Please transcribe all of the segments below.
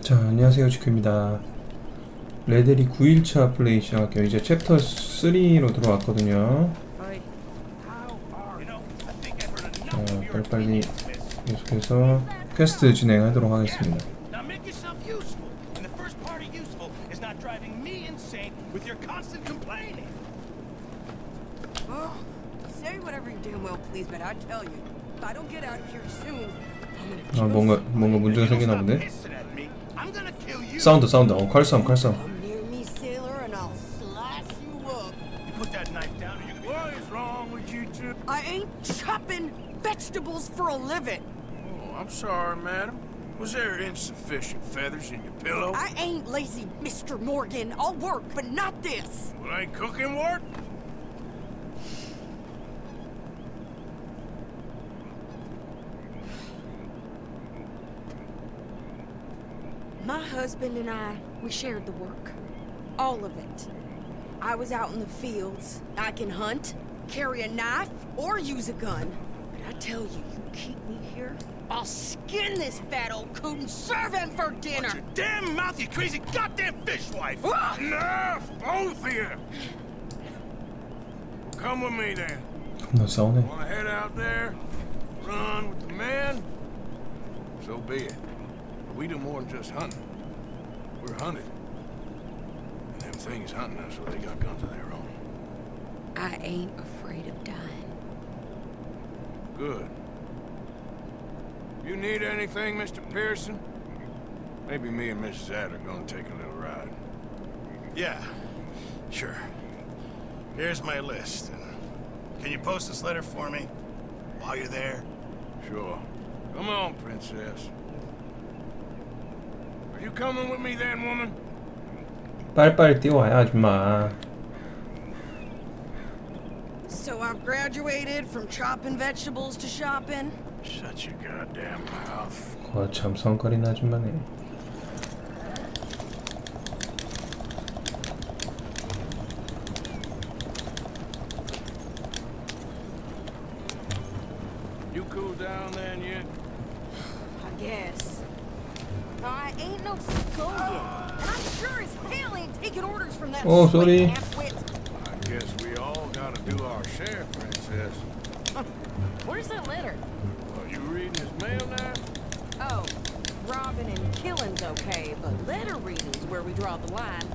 자, 안녕하세요, 직크입니다. 레데리 9일차 플레이 시작할게요. 이제 챕터 3로 들어왔거든요. 자, 빨리빨리 계속해서 퀘스트 진행하도록 하겠습니다. 아, 뭔가 문제가 생기나 본데? 사운드. 칼싸움. I ain't chopping vegetables for a living. Oh, I'm sorry, madam. Was there insufficient feathers in your pillow? I ain't lazy, Mr. Morgan. I'll work, but not this. Well, ain't cooking work? My husband and I, we shared the work. All of it. I was out in the fields. I can hunt, carry a knife, or use a gun. But I tell you, you keep me here, I'll skin this fat old coot and serve him for dinner! Watch your damn mouth, you crazy goddamn fishwife! Enough! Both of you! Come with me then. 싸우네. Wanna head out there? Run with the men? So be it. We do more than just hunting. We're hunted. And them things hunting us, so they got guns of their own. I ain't afraid of dying. Good. You need anything, Mr. Pearson? Maybe me and Mrs. Adler are gonna take a little ride. Yeah, sure. Here's my list. Can you post this letter for me while you're there? Sure. Come on, princess. Are you coming with me then, woman? 빨리빨리 뛰어와요, 아줌마. So I've graduated from chopping vegetables to shopping? Shut your goddamn mouth. 거참 성깔인 아줌마네. You cool down then yet? I guess. I ain't no scolded, and I'm sure as hell ain't taking orders from that sorry. half-wit. I guess we all gotta do our share, princess. Where's that letter? Are you reading his mail now? Oh, robbing and killing's okay, but letter reading's where we draw the line.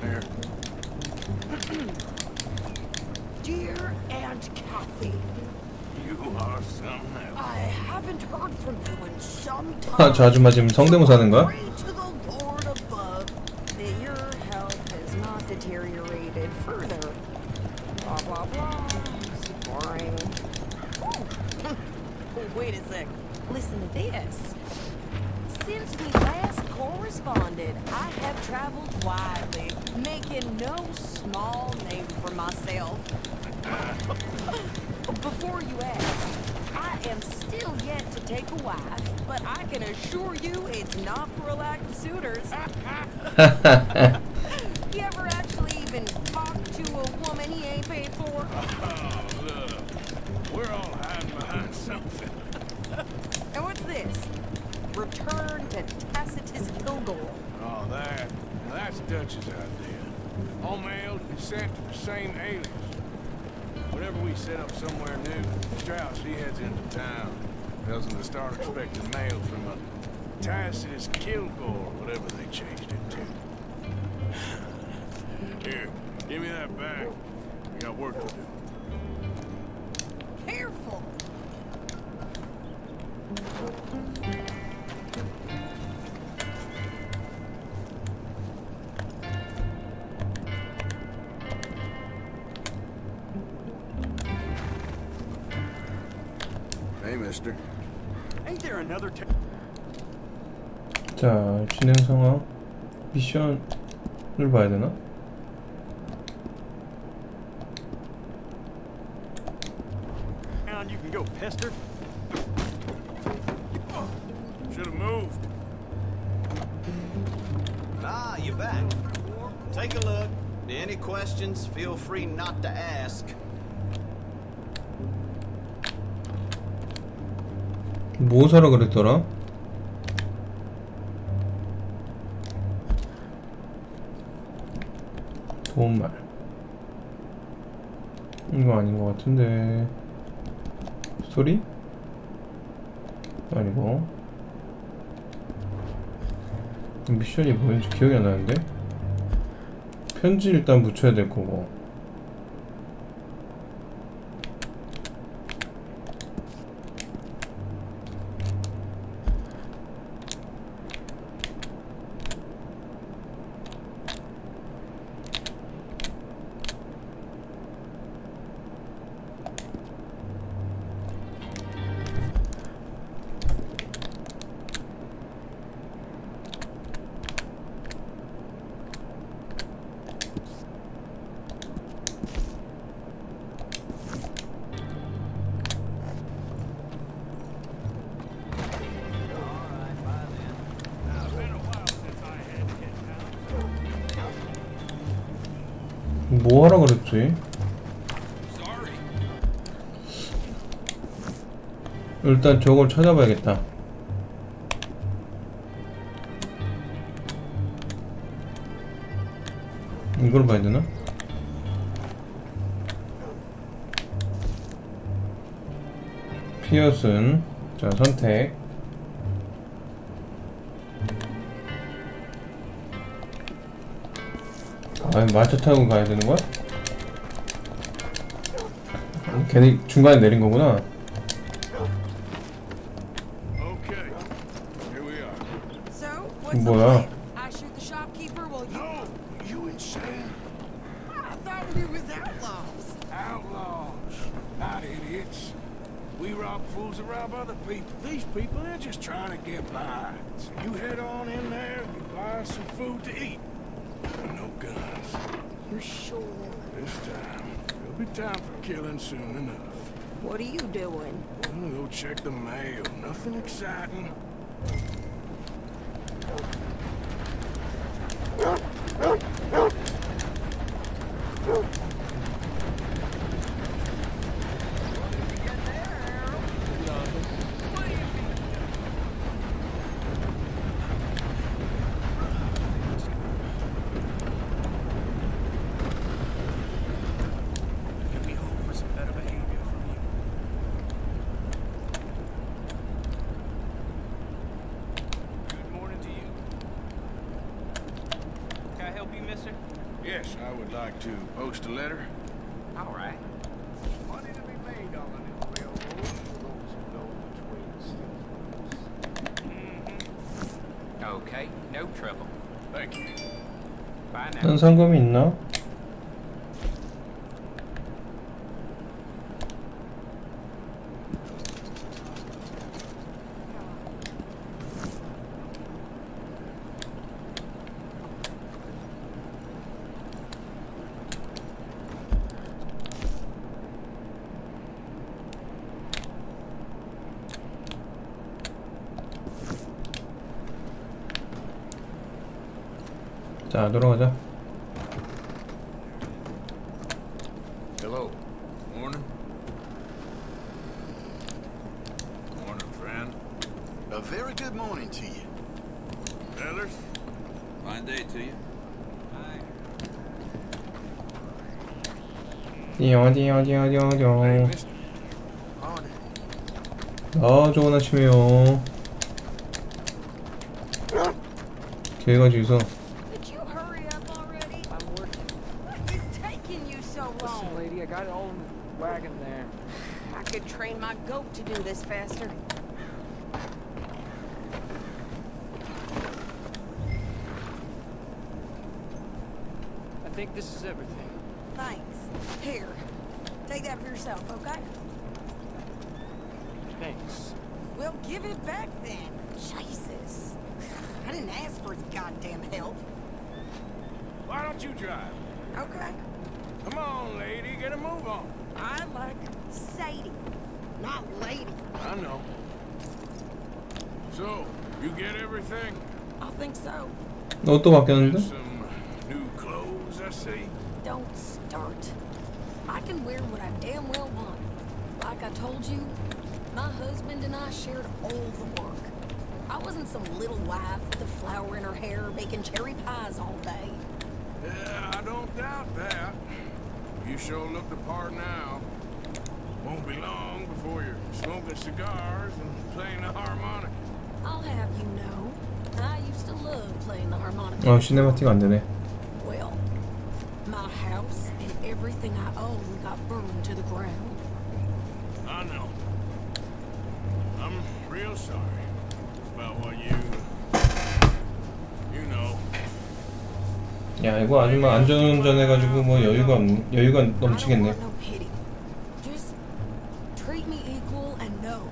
There. Dear Aunt Kathy, You are something else. I haven't heard from you in some 아, time. 저 아줌마 지금 성대모사 하는 거야? Pray to the Lord above that your health has not deteriorated further. Blah blah blah. It's boring. Oh, wait a sec. Listen to this. Since we last corresponded, I have traveled widely, making no small name for myself. Before you ask, I am still yet to take a wife, but I can assure you it's not for a lack of suitors. You ever actually even talk to a woman he ain't paid for? Oh, look. We're all hiding behind something. And what's this? Return to Tacitus Kilgore. Oh, that's Dutch's idea. All mail to be sent to the same alias. Whenever we set up somewhere new, Strauss, he heads into town. Tells them to start expecting mail from a Tacitus Kilgore, whatever they changed it to. Here, give me that bag. We got work to do. Careful! Hey, mister. Ain't there another 자, 진행 상황. 미션을 봐야 되나? you can go, Pester? Should have moved. Ah, you back. Take a look. Any questions, feel free not to ask. 뭐 사러 그랬더라? 좋은 말. 이거 아닌 것 같은데. 스토리? 아니고. 미션이 뭐였는지 기억이 안 나는데? 편지 일단 붙여야 될 거고. 뭐 하라 그랬지? 일단 저걸 찾아봐야겠다. 이걸 봐야 되나? 피어슨. 자, 선택. 아, 마차 타고 가야 되는 거야? 걔네 중간에 내린 거구나. Okay, here we are. So, what's the 뭐야? plan? I shoot the shopkeeper while you... No, you insane? I thought we was outlaws. Outlaws, not idiots. We rob fools and rob other people. These people, they're just trying to get by. So you head on in there, you buy some food to eat. No guns. You sure? This time, there'll be time for killing soon enough. What are you doing? I'm gonna go check the mail. Nothing exciting. We hope for some better behavior from you. Good morning to you. Can I help you, mister? Yes, I would like to post a letter. All right. Money to be made on the new railroad for those who know which way to steal. Okay, no trouble. Thank you. Bye now. 딴 상금이 있나? 자, 돌아가자. Hello. Morning. Morning, friend. A very good morning to you. Fellers? Fine day to you. 띠용띠용띠용띠용. Hey, mister. Morning. 좋은 아침이요. 걔가 지서 Could you hurry up already? I'm working. What is taking you so long? Lady, I got it all in the wagon there. I could train my goat to do this faster. I think this is everything. Thanks. Here, take that for yourself, okay? Thanks. Well, give it back then. Jesus. I didn't ask for his goddamn help. Why don't you drive? Okay. Come on, lady, get a move on. I like Sadie, not lady. I know. So, you get everything? I think so. 너 또 바뀌었는데? Some new clothes, I see. Don't start. I can wear what I damn well want. Like I told you, my husband and I shared all the work. I wasn't some little wife with a flower in her hair baking cherry pies all day. Yeah, I don't doubt that. You sure look the part now. Won't be long before you're smoking cigars and playing the harmonica. I'll have you know, I used to love playing the harmonica. 시네마틱 안 되네. Well, my house and everything I own got burned to the ground. I know. I'm real sorry about what you know. 야, 이거 아줌마 안전운전 해가지고 뭐 여유가 넘치겠네. I don't want no pity. Just treat me equal and know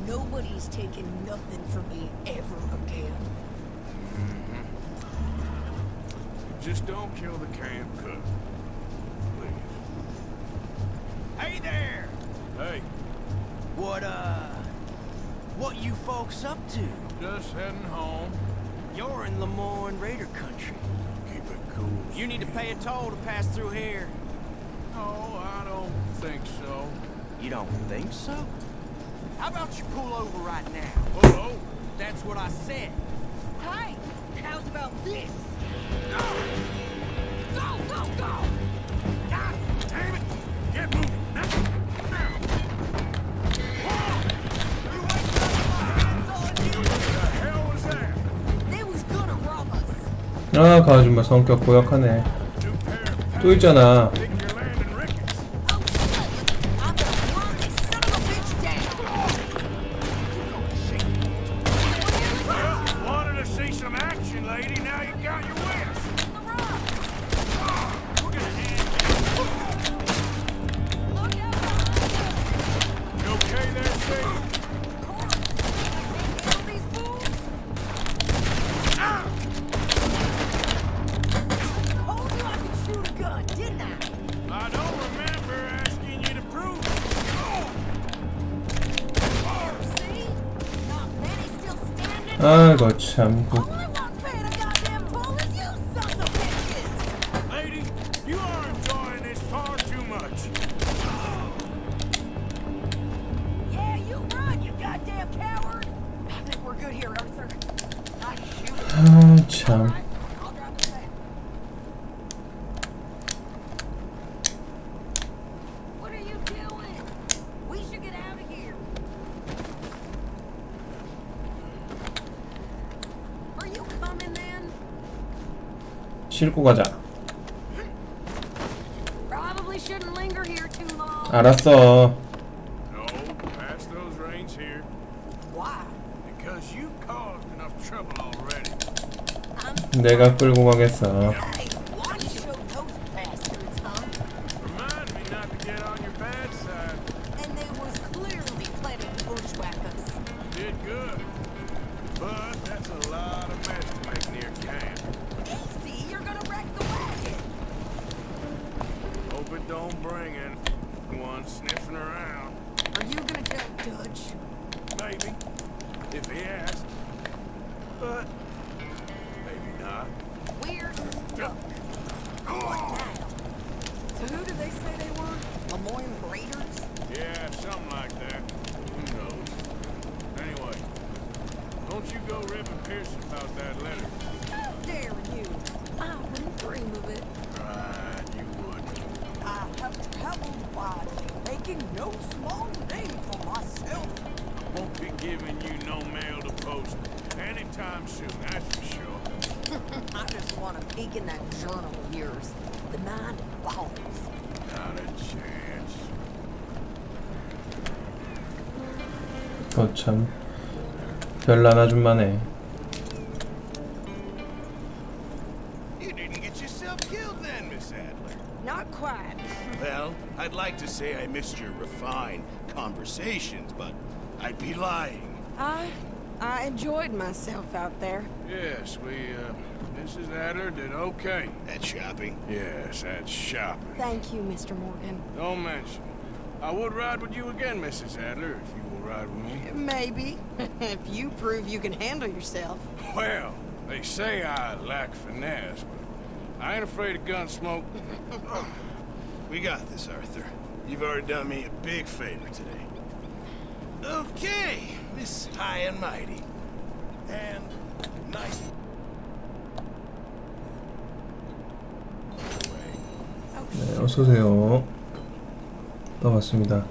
nobody's taking nothing from me ever again. Just don't kill the camp cook, please. Hey there! Hey, What you folks up to? just heading home. You're in Lemoyne Raider country. Keep it cool. You need to pay a toll to pass through here. No, I don't think so. You don't think so? How about you pull over right now? Hello? That's what I said. Hey, how's about this? Go! Go, go, go! God damn it! Get moving! 아, 그 아줌마 성격 고약하네. 또 있잖아. 아이고 참. 아 참. 싣고 가자. 알았어. 내가 끌고 가겠어. Don't bring anyone sniffing around. Are you gonna tell Dutch? Maybe, if he asks. But maybe not. We're stuck. What now? So who did they say they were? Lemoyne Raiders? Yeah, something like that. Who knows? Anyway, don't you go ripping Pearson about that letter. How dare you? I wouldn't dream of it. Right, you would. I have traveled widely, making no small name for myself. Won't be giving you no mail to post anytime soon, that's for sure. I just want to peek in that journal of yours. The 9 balls. Not a chance. 참 별난 아줌마네. You didn't get yourself killed then, Miss Adler. Not quite. Well, I'd like to say I missed your refined conversations, but I'd be lying. I enjoyed myself out there. Yes, Mrs. Adler did okay. That shopping? Yes, that's shopping. Thank you, Mr. Morgan. Don't mention it. I would ride with you again, Mrs. Adler, if you will ride with me. Maybe. If you prove you can handle yourself. Well, they say I lack finesse, but I ain't afraid of gun smoke. We got this, Arthur. You've already done me a big favor today. Okay, Miss High and Mighty. And nice. 네, 어서오세요. 반갑습니다.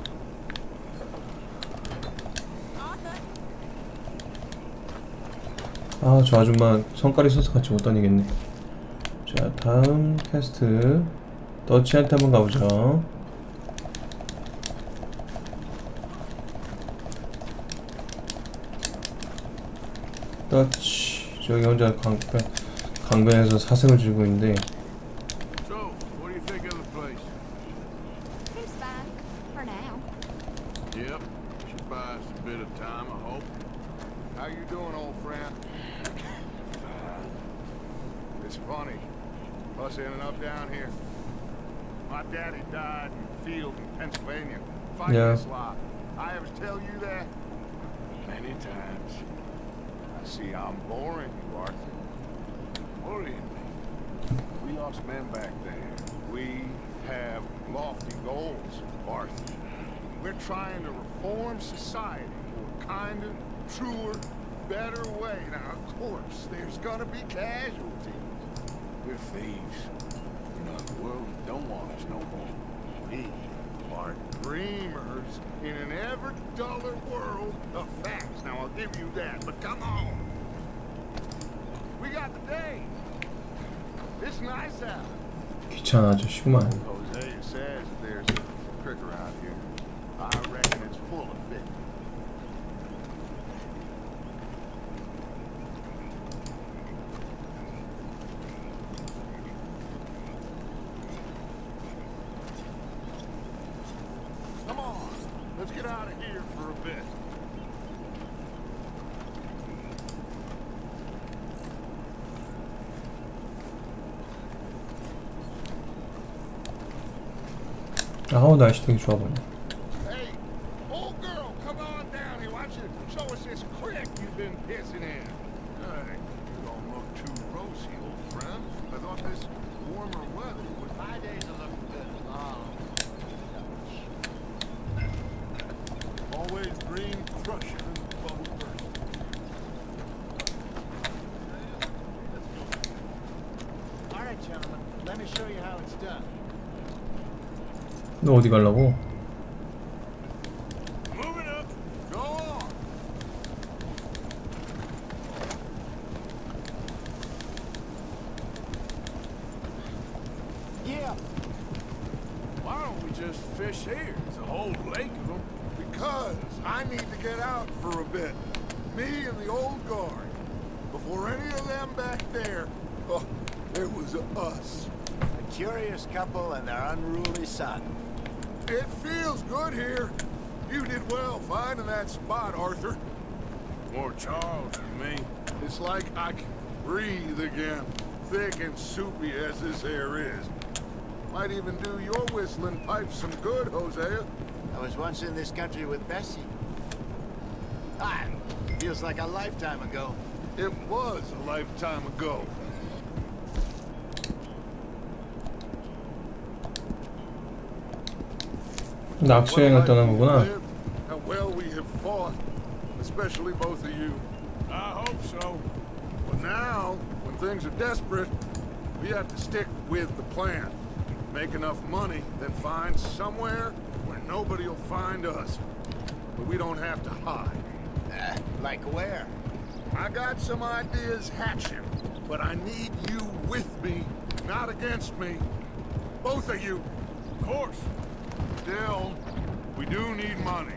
아, 저 아줌마 성깔이 있어서 같이 못 다니겠네. 자, 다음 퀘스트 더치한테 한번 가보죠. 더치, 저기 혼자 강변에서 사생을 지고 있는데. So, what do you think of the place? Seems fine for now. Yep, should buy us a bit of time, I hope. How you doing, old friend? It's funny, us ending up down here. My daddy died in the field in Pennsylvania, fighting this lot. I ever tell you that? Many times. I see I'm boring you, Arthur. Worrying me. We lost men back there. We have lofty goals, Arthur. We're trying to reform society to a kinder, truer, better way. Now, of course, there's gonna be casualties. We're thieves. You know, the world don't want us no more. We are dreamers in an ever duller world of facts. Now, I'll give you that, but come on. We got the day. It's nice out. 귀찮은 아저씨구만. Hosea says that there's a creek around here. I reckon it's full of fish. Come on, let's get out of here for a bit. 아우, 날씨 되게 좋아 보이네. Hey, old girl, come on down here. Why don't you show us this creek you've been pissing in? Hey, you don't look too rosy, old friend. I thought this warmer weather was my days are looking good. Always green crusher and bubble burst. All right, gentlemen, let me show you how it's done. 너 어디 가려고? Moving up. Go on. Yeah. Why don't we just fish here? There's a whole lake of them. Because I need to get out for a bit. Me and the old guard. Before any of them back there, oh, it was us. A curious couple and their unruly son. It feels good here. You did well finding that spot, Arthur. More Charles than me. It's like I can breathe again. Thick and soupy as this air is. Might even do your whistling pipes some good, Hosea. I was once in this country with Bessie. Ah, feels like a lifetime ago. It was a lifetime ago. 낚시여행을 떠난 거구나. How well we have fought, especially both of you. I hope so. But now, when things are desperate, we have to stick with the plan. Make enough money, then find somewhere where nobody will find us. But we don't have to hide. Like where? I got some ideas hatching, but I need you with me, not against me. Both of you. Of course. Still, we do need money.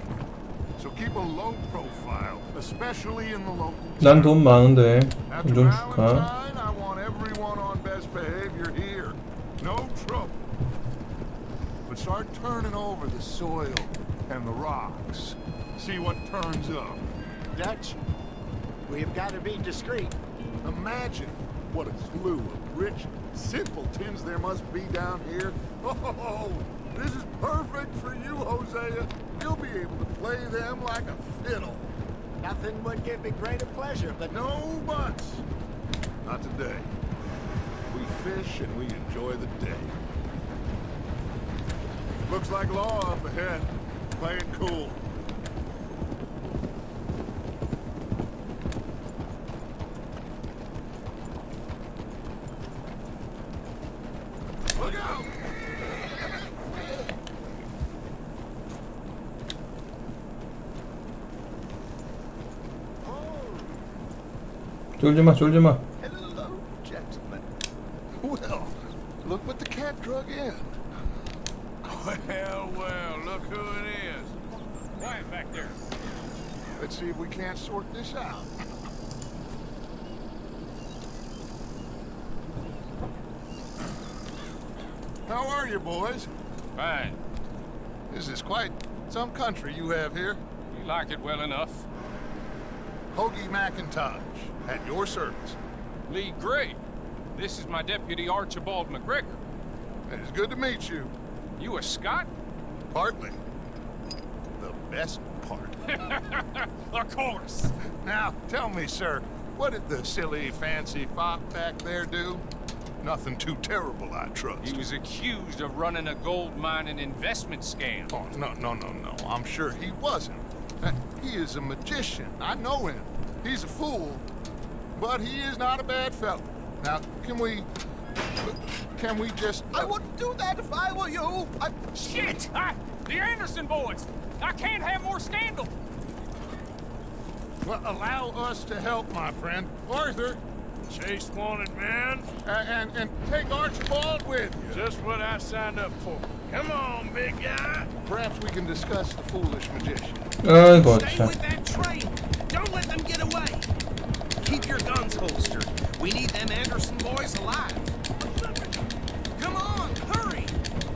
So keep a low profile, especially in the local 난 돈 많은데 After 돈 좀 줄까? Valentine, I want everyone on best behavior here. No trouble. But start turning over the soil and the rocks. See what turns up. Dutch, we've got to be discreet. Imagine what a slew of rich simpletons there must be down here. Oh, this is perfect for you, Hosea. You'll be able to play them like a fiddle. Nothing would give me greater pleasure, but No buts. Not today. We fish and we enjoy the day. Looks like law up ahead. Play it cool. Look out! 쫄지마 쫄지마. Hello, gentlemen. Well, look what the cat drug in. Well, look who it is. Quiet back there. Let's see if we can't sort this out. How are you, boys? Fine. This is quite some country you have here. You like it well enough. Hoagie McIntosh, at your service. Lee Gray. This is my deputy Archibald McGregor. It's good to meet you. You a Scot? Partly. The best part. Of course. Now, tell me, sir, what did the silly, fancy fop back there do? Nothing too terrible, I trust. He was accused of running a gold mining investment scam. Oh, no. I'm sure he wasn't. He is a magician. I know him. He's a fool, but he is not a bad fellow. Now, can we just... I wouldn't do that if I were you. Shit! The Anderson boys! I can't have more scandal! Well, allow us to help, my friend. Arthur, Chase wanted man. and take Archibald with you. Just what I signed up for. Come on, big guy. Perhaps we can discuss the foolish magician. 아이고 Stay 참. with that train. Don't let them get away. Keep your guns holstered. We need them Anderson boys alive. Come on, hurry.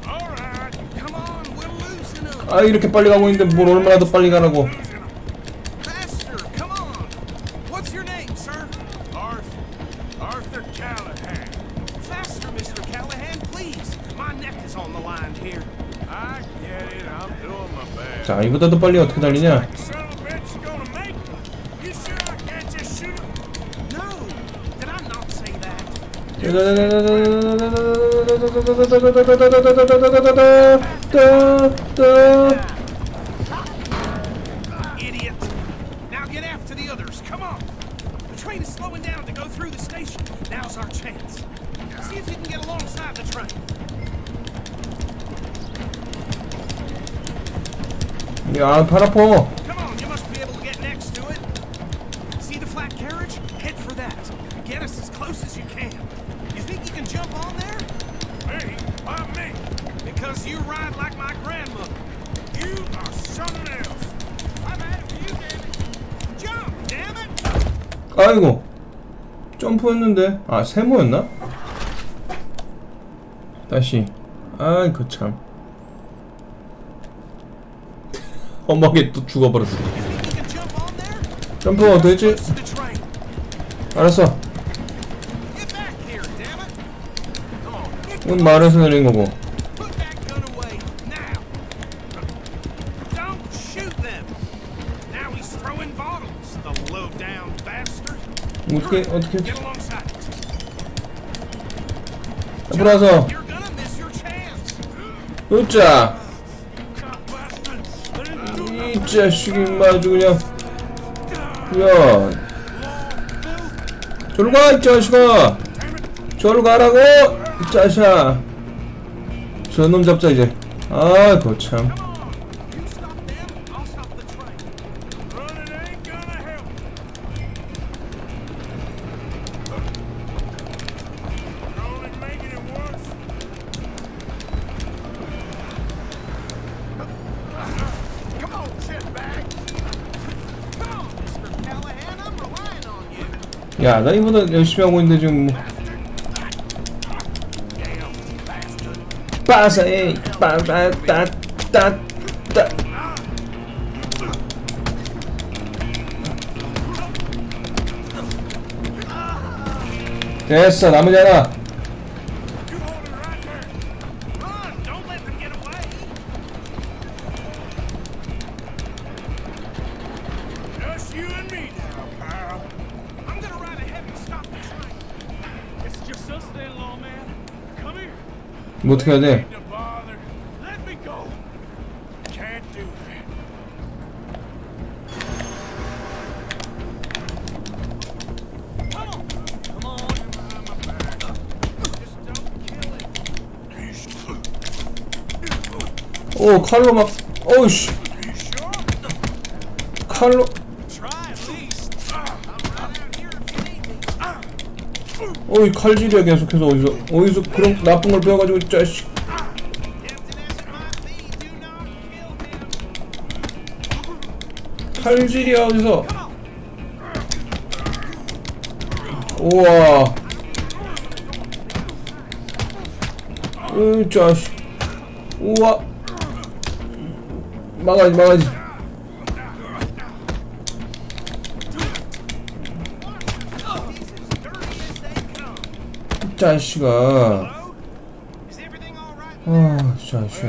All right. Come on, we're losing them. 아 이렇게 빨리 가고 있는데 뭘 얼마나 더 빨리 가라고. Faster, come on. What's your name, sir? Arthur Callahan. Faster, Mr. Callahan, please. My neck is on the line here. I get it. I'm doing my best. 자 이보다 더 빨리 어떻게 달리냐? Son of a bitch, you gonna make it? You sure I can't just shoot him? No, did I not say that? Idiot. Now get after the others. Come on. The train is slowing down to go through the station. Now's our chance. See if you can get alongside the train. 야 팔 아파. Come on, you must be able to get next to it. See the flat carriage? Head for that. Get us as close as you can. You think you can jump on there? Me? Why me? Because you ride like my grandmother. You are something else. I'm out of you, damn it. Jump, damn it! 아이고 점프였는데 아 세모였나? 다시 아이고 참 험하게 또 죽어버렸어. You think you can jump on there? 점프가 되지? Close to the train. 알았어. Get back here, damn it! Come on, get 이건 말에서 내린 거고. put that gun away now. Don't shoot them. Now he's throwing bottles, the low-down bastard. 어떻게 Get alongside it. 앞으로 와서 You're gonna miss your chance. 으짜 이 자식이 아주 그냥 야 저리 가 이 자식아 저리 가라고 이 자식아 저놈 잡자 이제 아 거참 You stop them, I'll stop the train. Running ain't gonna help. You're only making it worse. Come on, shitbag. Come on, Mr. Callahan, I'm relying on you. 야 나 이보다 열심히 하고 있는데 지금 뭐 빠사에 빠따따따 됐어 나머지 하나. You hold it right there. Run, don't let them get away. Just you and me now, pal. I'm gonna ride ahead and stop the train. It's just us then, lawman. Come here. 뭐 어떻게 해야 돼? Ain't no bother. Let me go. Can't do that. Come on, come on. Just don't kill it. 오 칼로 막 어우씨 You sure? 칼로 Try at least. I'm right out here if you need me. 어이 칼질이야 계속해서 어디서 그런 나쁜 걸 배워가지고 이 자식. 칼질이야 어디서. 우와. 이 자식. 우와. 막아야지. 이 자식아. 아, 자식아.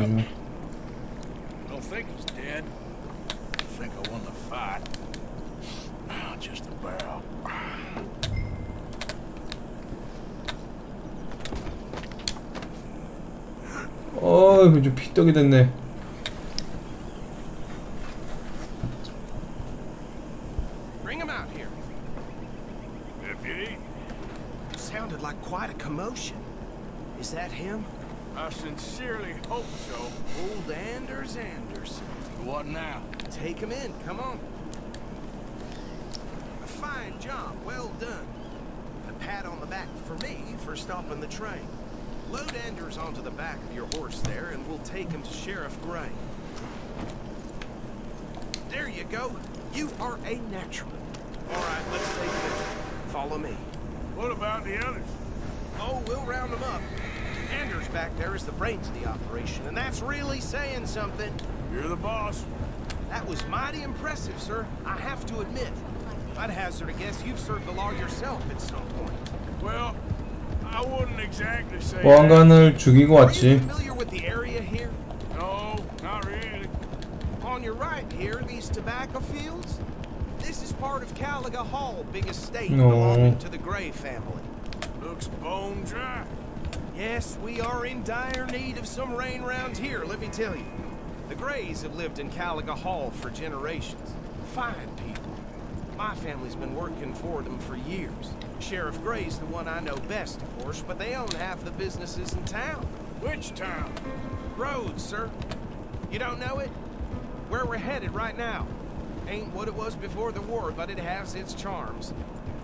어이, 좀 피떡이 됐네. Bring him out here. Deputy, Sounded like quite a commotion. Is that him? I sincerely hope so. Old Anders Anderson. What now? Take him in, come on. A fine job, well done. A pat on the back for me for stopping the train. Load Anders onto the back of your horse there, and we'll take him to Sheriff Gray. There you go. You are a natural. All right, let's take it. Follow me. What about the others? Oh, we'll round them up. Anders back there is the brains of the operation, and that's really saying something. You're the boss. That was mighty impressive, sir. I have to admit. I'd hazard a guess you've served the law yourself at some point. Well, I wouldn't exactly say 보안관을 죽이고 Are you 왔지. familiar with the area here? No, not really. On your right here, these tobacco fields? This is part of Caliga Hall, big estate belonging to the Gray family. Looks bone dry. Yes, we are in dire need of some rain round here, let me tell you. The Grays have lived in Caliga Hall for generations. Fine people. My family's been working for them for years. Sheriff Gray's the one I know best, of course, but they own half the businesses in town. Which town? Rhodes, sir. You don't know it? Where we're headed right now. Ain't what it was before the war, but it has its charms.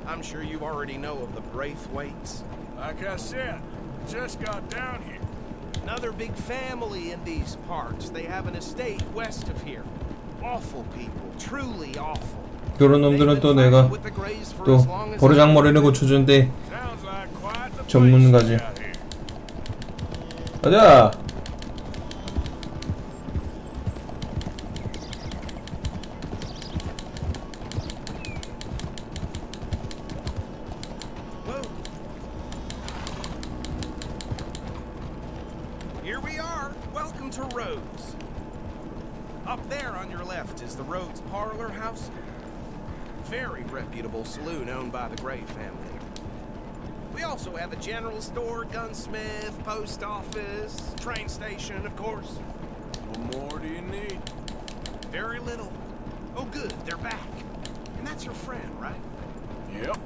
I'm sure you already know of the Braithwaites. Like I said, just got down here. Another big family in these parts. They have an estate west of here. Awful people, truly awful. 그런 놈들은 또 내가 또 버르장머리를 고쳐준대. Sounds like quite the 전문가지. place out here. 가자. Here we are. Welcome to Rhodes. Up there on your left is the Rhodes Parlor House. Very reputable saloon owned by the Gray family. We also have a general store, gunsmith, post office, train station, of course. What more do you need? Very little. Oh, good, they're back. And that's your friend, right? Yep.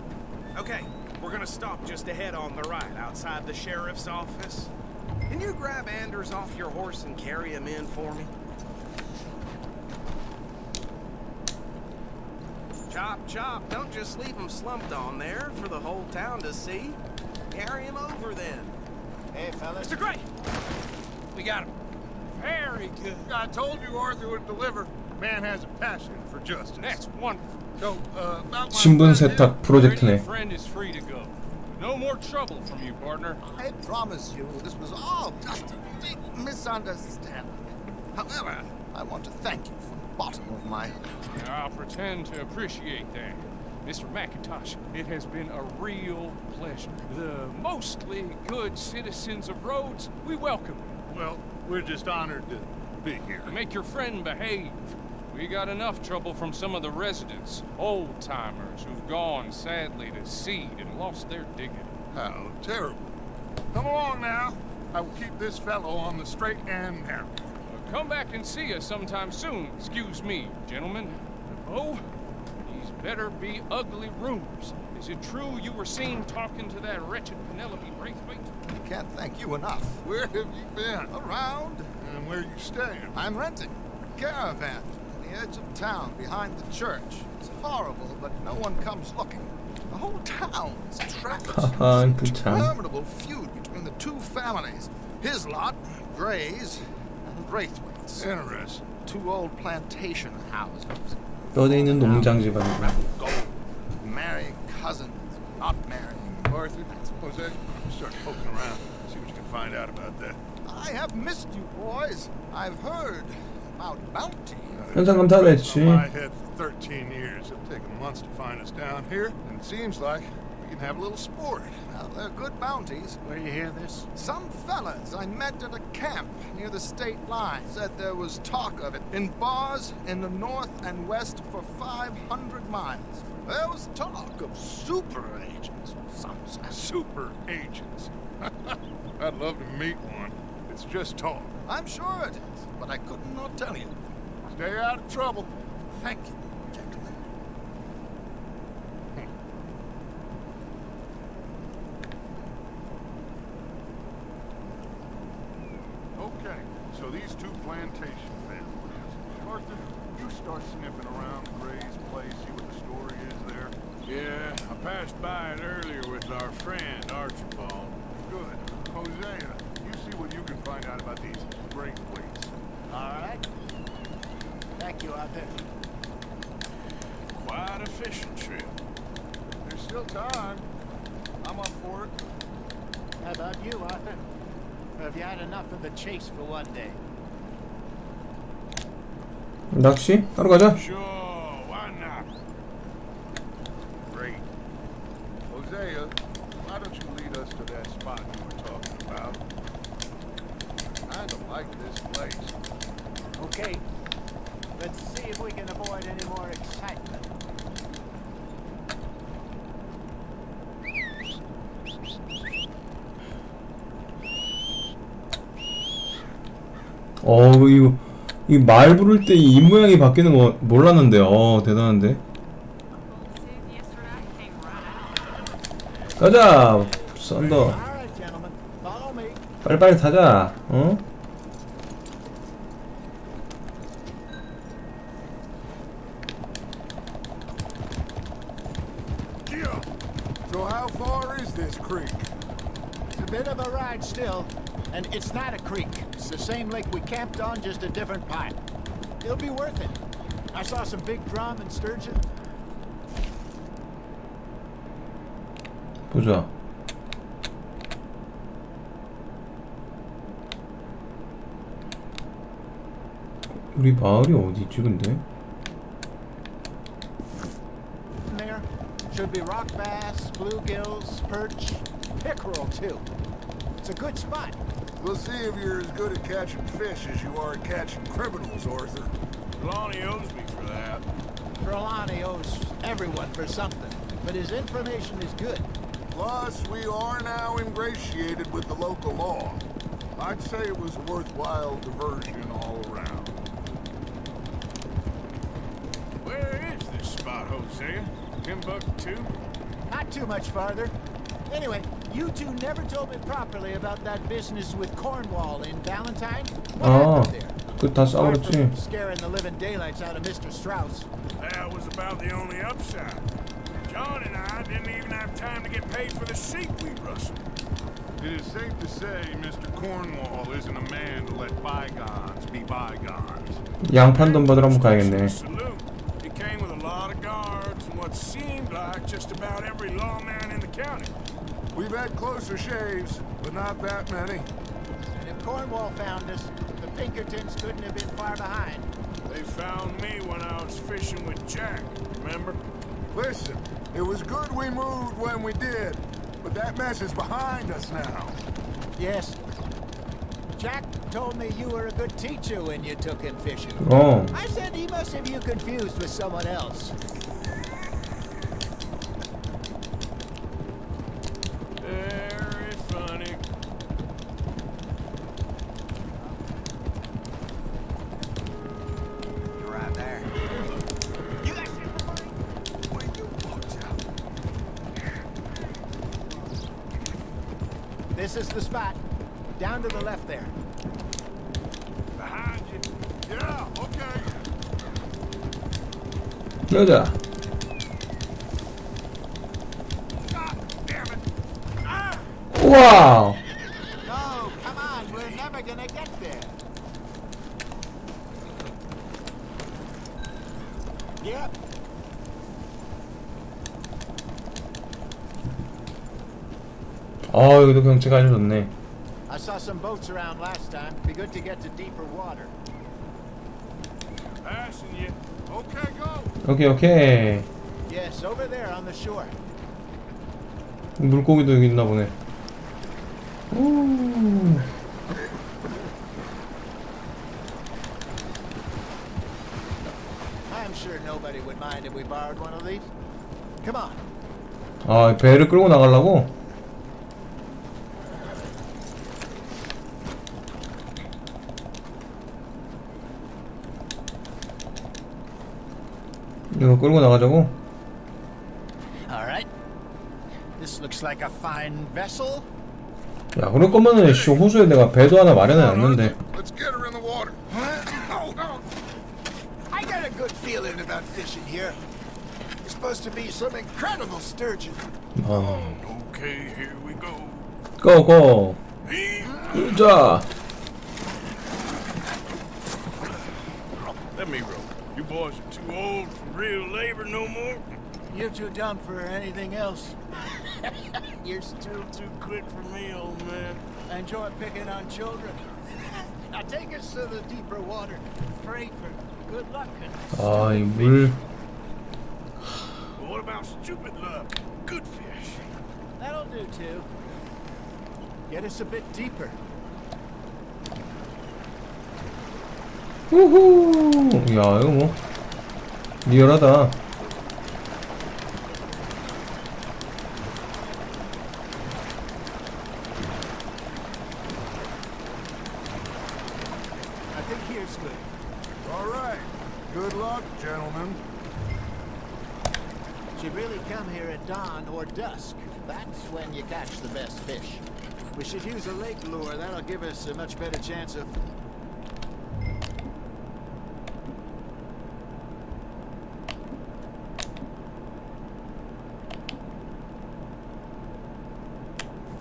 Okay, we're gonna stop just ahead on the right, outside the sheriff's office. Can you grab Anders off your horse and carry him in for me? Chop, chop. Don't just leave him slumped on there for the whole town to see. Carry him over then. Hey, fellas. Mr. Gray! We got him. Very good. I told you Arthur would deliver. Man has a passion for justice. That's wonderful. So, about my 신분 friend 세탁 프로젝트네. Friend is free to go. No more trouble from you, partner. I promise you, this was all just a big misunderstanding. However, I want to thank you from the bottom of my heart. I'll pretend to appreciate that. Mr. McIntosh, it has been a real pleasure. The mostly good citizens of Rhodes, we welcome you. Well, we're just honored to be here. Make your friend behave. We got enough trouble from some of the residents, old-timers who've gone, sadly, to seed and lost their dignity. How terrible. Come along now. I will keep this fellow on the straight and narrow. Come back and see us sometime soon. Excuse me, gentlemen. Oh, these better be ugly rumors. Is it true you were seen talking to that wretched Penelope Braithwaite? I can't thank you enough. Where have you been? Around, And where you staying? I'm renting a caravan in the edge of town behind the church. It's horrible, but no one comes looking. The whole town is trapped. It's a terminable feud between the two families. His lot, Gray's, and Braithwaite's. Interesting. Two old plantation houses. 뼈대 있는 농장 집안이다. Marrying cousins, not marrying. Arthur, what's that? Start poking around. See what you can find out about that. I have missed you, boys. I've heard about bounty. 현상금 다 냈지. On my head for 13 years. It'll take them months to find us down here, and it seems like we can have a little sport. Well, they're good bounties. Where do you hear this? Some fellas I met at a camp near the state line said there was talk of it in bars in the north and west for 500 miles. There was talk of super agents. Some said. Super agents. I'd love to meet one. It's just talk. I'm sure it is, but I couldn't not tell you. Stay out of trouble. Thank you, gentlemen. Okay, so these two plantation families. Arthur, you start sniffing around Gray's place, see what the story is there. Yeah, I passed by it earlier with our friend, Archibald. Good. Hosea, you see what you can find out about these Braithwaites. All right. Thank you, Arthur. Quite a fishing trip. There's still time. I'm up for it. How about you, Arthur? Or have you had enough of the chase for one day? 낚시? 따로 가자. Sure, why not? Great. Hosea, why don't you lead us to that spot you were talking about? I kinda like this place. Okay. Let's see if we can avoid any more excitement. 이 말 부를 때 이 입 모양이 바뀌는 거 몰랐는데, 대단한데. 가자, 썬더. 빨리빨리 타자, 어? So how far is this creek? It's a bit of a ride still, and it's not a creek. It's the same lake we camped on, just a different part. It'll be worth it. I saw some big drum and sturgeon. 보자. 우리 마을이 어디 있지 근데? There should be rock bass, bluegills, perch, pickerel too. It's a good spot. We'll see if you're as good at catching fish as you are at catching criminals, Arthur. Lonnie owes me for that. Trelawney owes everyone for something, but his information is good. Plus, we are now ingratiated with the local law. I'd say it was a worthwhile diversion all around. Where is this spot, Hosea? Timbuktu? Not too much farther. Anyway, you two never told me properly about that business with Cornwall in Valentine. What happened there? 그거 다 싸웠지. Scaring the living daylights out of Mr. Strauss. That was about the only upside. John and I didn't even have time to get paid for the sheep we rustled. It is safe to say Mr. Cornwall isn't a man to let bygones be bygones. 양판돈 받으러 한번 가야겠네. He came with a lot of guards and what seemed like just about every lawman in the county. We've had closer shaves, but not that many. And if Cornwall found us, the Pinkertons couldn't have been far behind. They found me when I was fishing with Jack, remember? Listen, it was good we moved when we did, but that mess is behind us now. Yes. Jack told me you were a good teacher when you took him fishing. Oh. I said he must have you confused with someone else. Very funny. You're right there. You guys where you watch out. This is the spot. Down to the left there. Behind you. Yeah, okay. 여자. 와우. No, come on. We're never gonna get there. Yep. 아, 여기도 경치가 아주 좋네. I saw some boats around last time. Be good to get to deeper water. Passing you. Okay, go. 오케이, 오케이. Yes, over there on the shore. 물고기도 여기 있나 보네. 오. I'm sure nobody would mind if we borrowed one of these. Come on. 아, 배를 끌고 나가려고? 이거 끌고 나가자고? All right. This looks like a fine vessel. 야, 그럴 거면은 씨, 호수에 내가 배도 하나 마련해 놨는데. Let's get her in the water. I got a good feeling about fishing here. There's supposed to be some incredible sturgeon. 아, Okay, here we go. 고고. 자, Let me row. You boys are too old for real labor no more. You're too dumb for anything else. You're still too quick for me, old man. I enjoy picking on children. Now take us to the deeper water. Pray for good luck. 아, 이 물. But what about stupid luck? Good fish. That'll do too. Get us a bit deeper. 우후. 야, 이거 뭐 리얼하다. I think here's good. All right. Good luck, gentlemen. Should really come here at dawn or dusk. That's when you catch the best fish. We should use a lake lure. That'll give us a much better chance of...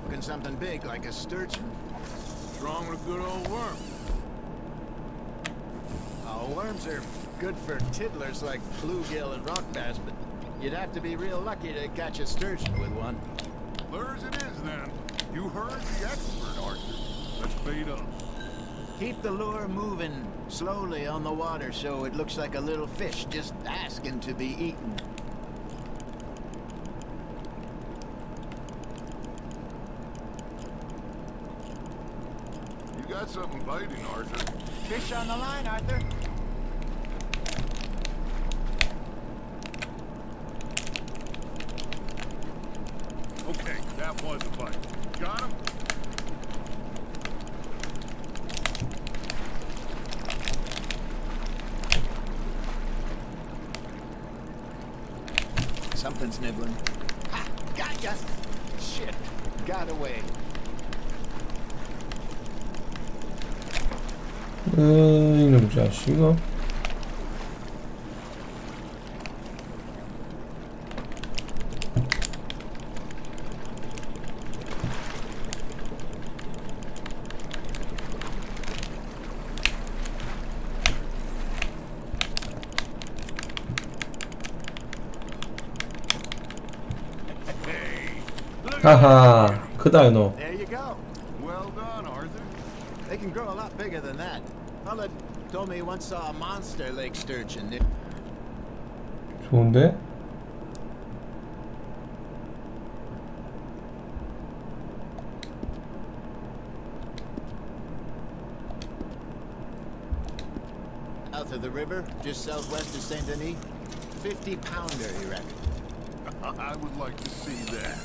hooking something big like a sturgeon. What's wrong with a good old worm? Oh, worms are good for tiddlers like bluegill and rock bass, but you'd have to be real lucky to catch a sturgeon with one. Lures it is then. You heard the expert, Arthur. Let's bait us. Keep the lure moving slowly on the water so it looks like a little fish just asking to be eaten. You got something biting, Arthur. Fish on the line, Arthur. Okay, that was a bite. Got him? Something's nibbling. Ha! Gotcha! Shit! Got away. 이놈 자식아. 하하, 크다 너. There you go. Well done, Arthur. They can grow a lot bigger than that. Mullet told me he once saw a monster lake sturgeon. 좋은데? South of the river, just southwest of Saint Denis. 50-pounder, he reckons. I would like to see that.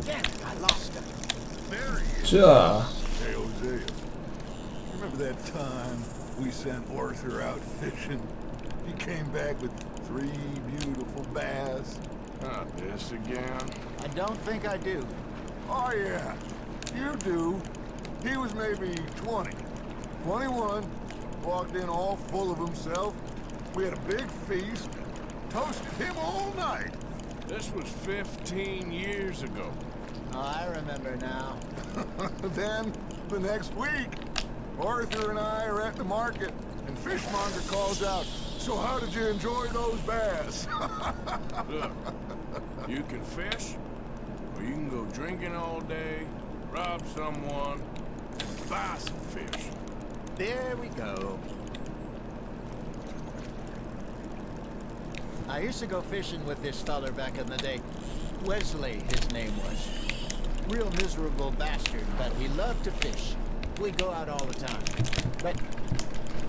Damn it, I lost him. There he is. 자, Hey, Hosea. Remember that time we sent Arthur out fishing? He came back with 3 beautiful bass. Not this again. I don't think I do. Oh, yeah. You do. He was maybe 20. 21. Walked in all full of himself. We had a big feast. toasted him all night. This was 15 years ago. Oh, I remember now. Then, the next week, Arthur and I are at the market, and Fishmonger calls out, "So how did you enjoy those bass?" Look, you can fish, or you can go drinking all day, rob someone, and buy some fish. There we go. I used to go fishing with this feller back in the day. Wesley, his name was. Real miserable bastard, but he loved to fish. We'd go out all the time. But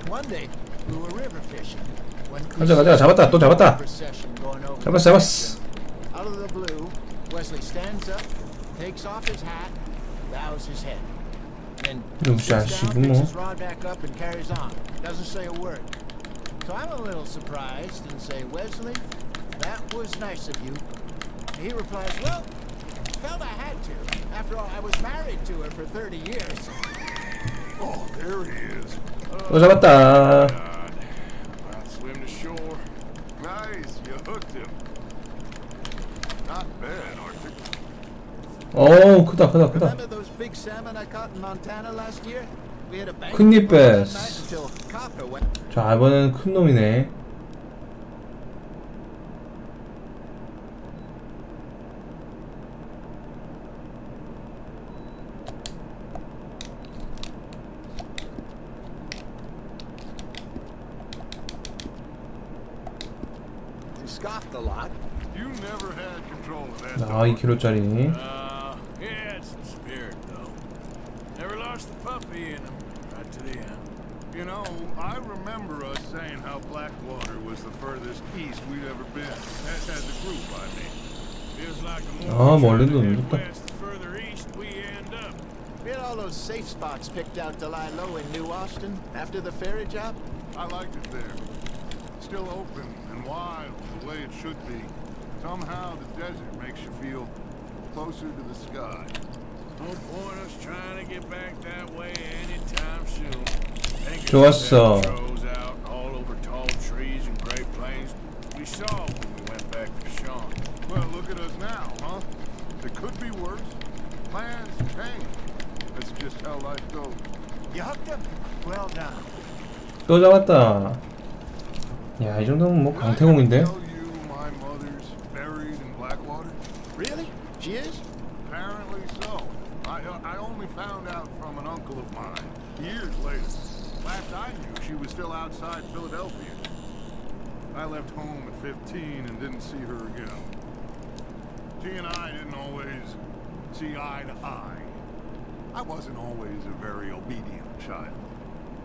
one day, we were river fishing. 가자 잡았다 또 잡았다. 잡았어. Out of the blue, Wesley stands up, takes off his hat, bows his head. Then sits down, picks his rod back up and carries on. Doesn't say a word. So I'm a little surprised and say, "Wesley, that was nice of you." He replies, "Well, felt I had to. After all, I was married to her for 30 years. Oh, there he is. 또 잡았다. I'll swim to shore. Nice, you hooked him. Not bad, Arthur. 오, 크다. Remember those big salmon I caught in Montana last year? We had a bank 큰 that 잎배스. night until copper went. 자, 이번엔 큰 놈이네. He scoffed a lot. You never had control of that. 아, 2kg짜리. He had some spirit, though. Never lost the puppy in him, right to the end. You know, I remember us saying how Blackwater was the furthest east we'd ever been. As a group, I mean. Feels like the more we 멀리도 try to head 있다. west, the further east we end up. We had all those safe spots picked out to lie low in New Austin after the ferry job. I liked it there. Still open and wild the way it should be. Somehow the desert makes you feel closer to the sky. No point us trying to get back that way anytime soon. 좋았어. Throws out all over tall trees and great plains. We saw when we went back for Sean. Well, look at us now, huh? It could be worse. Plans change. That's just how life goes. You hooked him? Well done. 또 잡았다. 야, 이 정도면 뭐 강태공인데? Tell you my mother's buried in Blackwater? Really? She is? Apparently so. I only found out from an uncle of mine years later. Last I knew, she was still outside Philadelphia. I left home at 15 and didn't see her again. She and I didn't always see eye to eye. I wasn't always a very obedient child.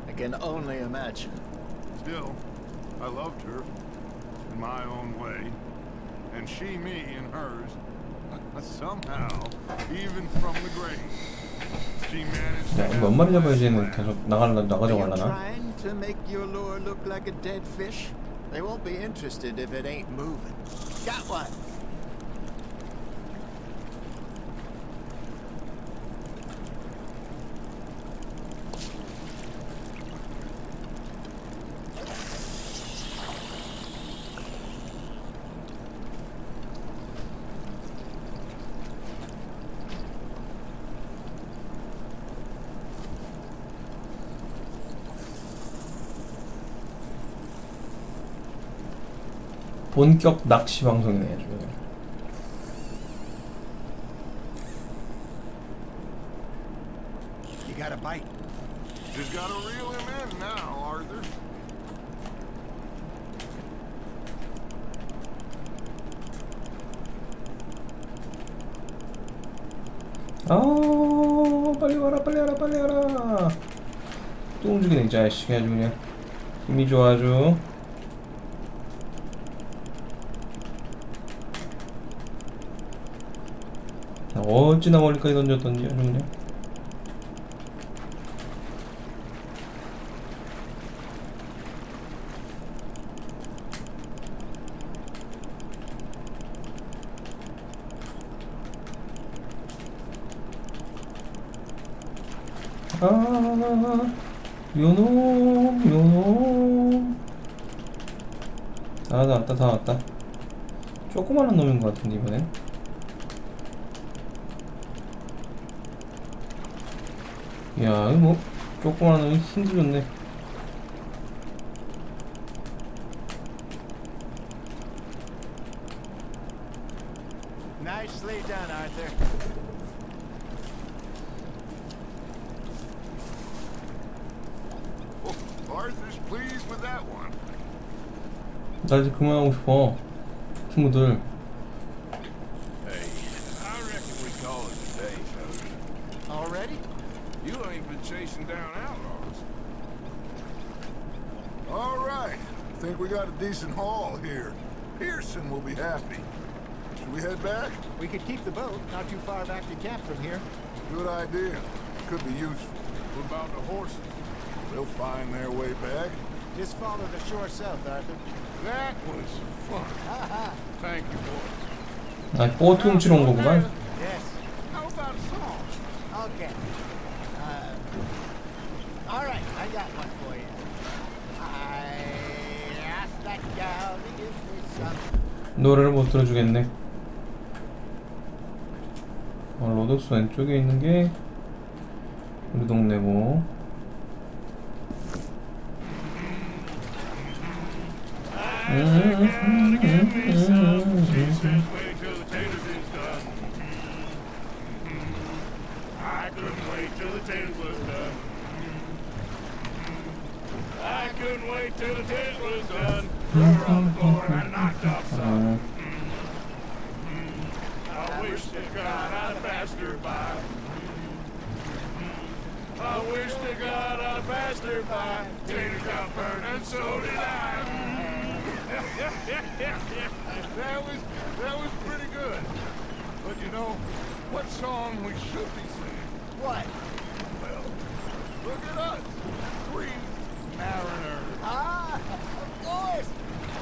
I can only imagine. Still, I loved her in my own way, and she me in hers. Somehow, even from the grave, she managed to. 야, 몇 마리 잡아야지는 계속 나가자고 Are you 하려나? trying to make your lure look like a dead fish? They won't be interested if it ain't moving. Got one. 본격 낚시 방송이네, 아주. You got a bite. Just gotta reel him in now, Arthur. 아, 빨리 와라. 또 움직이네, 이 자식이 아주 그냥. 힘이 좋아, 아주. 어찌나 멀리까지 던졌던지 아주 그냥. 아, 요놈. 다 왔다 다 왔다. 조그마한 놈인 것 같은데 이번엔. 이야 이거 뭐 조그마한 놈이 힘도 좋네. Nicely done, Arthur. Oh, Arthur's pleased with that one. 나 이제 그만하고 싶어. 친구들. Hey, I reckon we call it a day, fellas. Already? You ain't been chasing down outlaws. All right. Think we got a decent haul here. Pearson will be happy. Should we head back? We could keep the boat not too far back to camp from here. Good idea. Could be useful. What about the horses? They'll find their way back. Just follow the shore south, Arthur. That was fun. Thank you, boys. 아 보트 훔치러 온 거구만. Yes. How about a song? Okay. All right, I got one for you. I asked that gal to give me some. 노래를 못 들어주겠네. 로독스 왼쪽에 있는 게 우리 동네고. I couldn't wait till the taste was done. I couldn't wait till the taste was done. We're on the floor and I knocked off some. I wish to God I'd passed her by. I wish to God I'd passed her by. Tater got burned and so did I. That was pretty good. But you know, what song we should be singing? What? Well, look at us. 3 mariners. Ah, of course.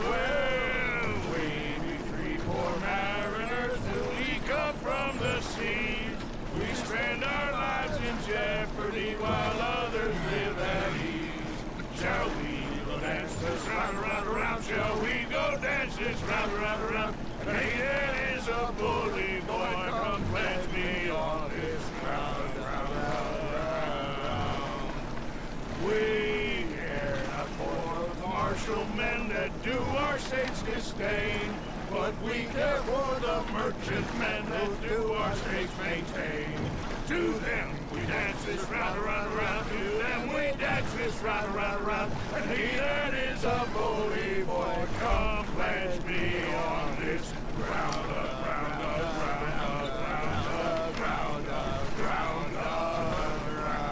Well, we be 3 poor mariners till we come from the sea. We spend our lives in jeopardy while others live at ease. Shall we go dance this round, round, round? Shall we go dance this round, round, round? Hey, there is a bully boy, come pledge me on this round, round, round, round. We care not for the martial men that do our state's disdain, but we care for the merchant men that do our states maintain. To them we dance this round, round, round. To them we dance this round, round, round. And he that is a bully boy, come pledge me on this round up, round up, round up, round up, round up, round up, round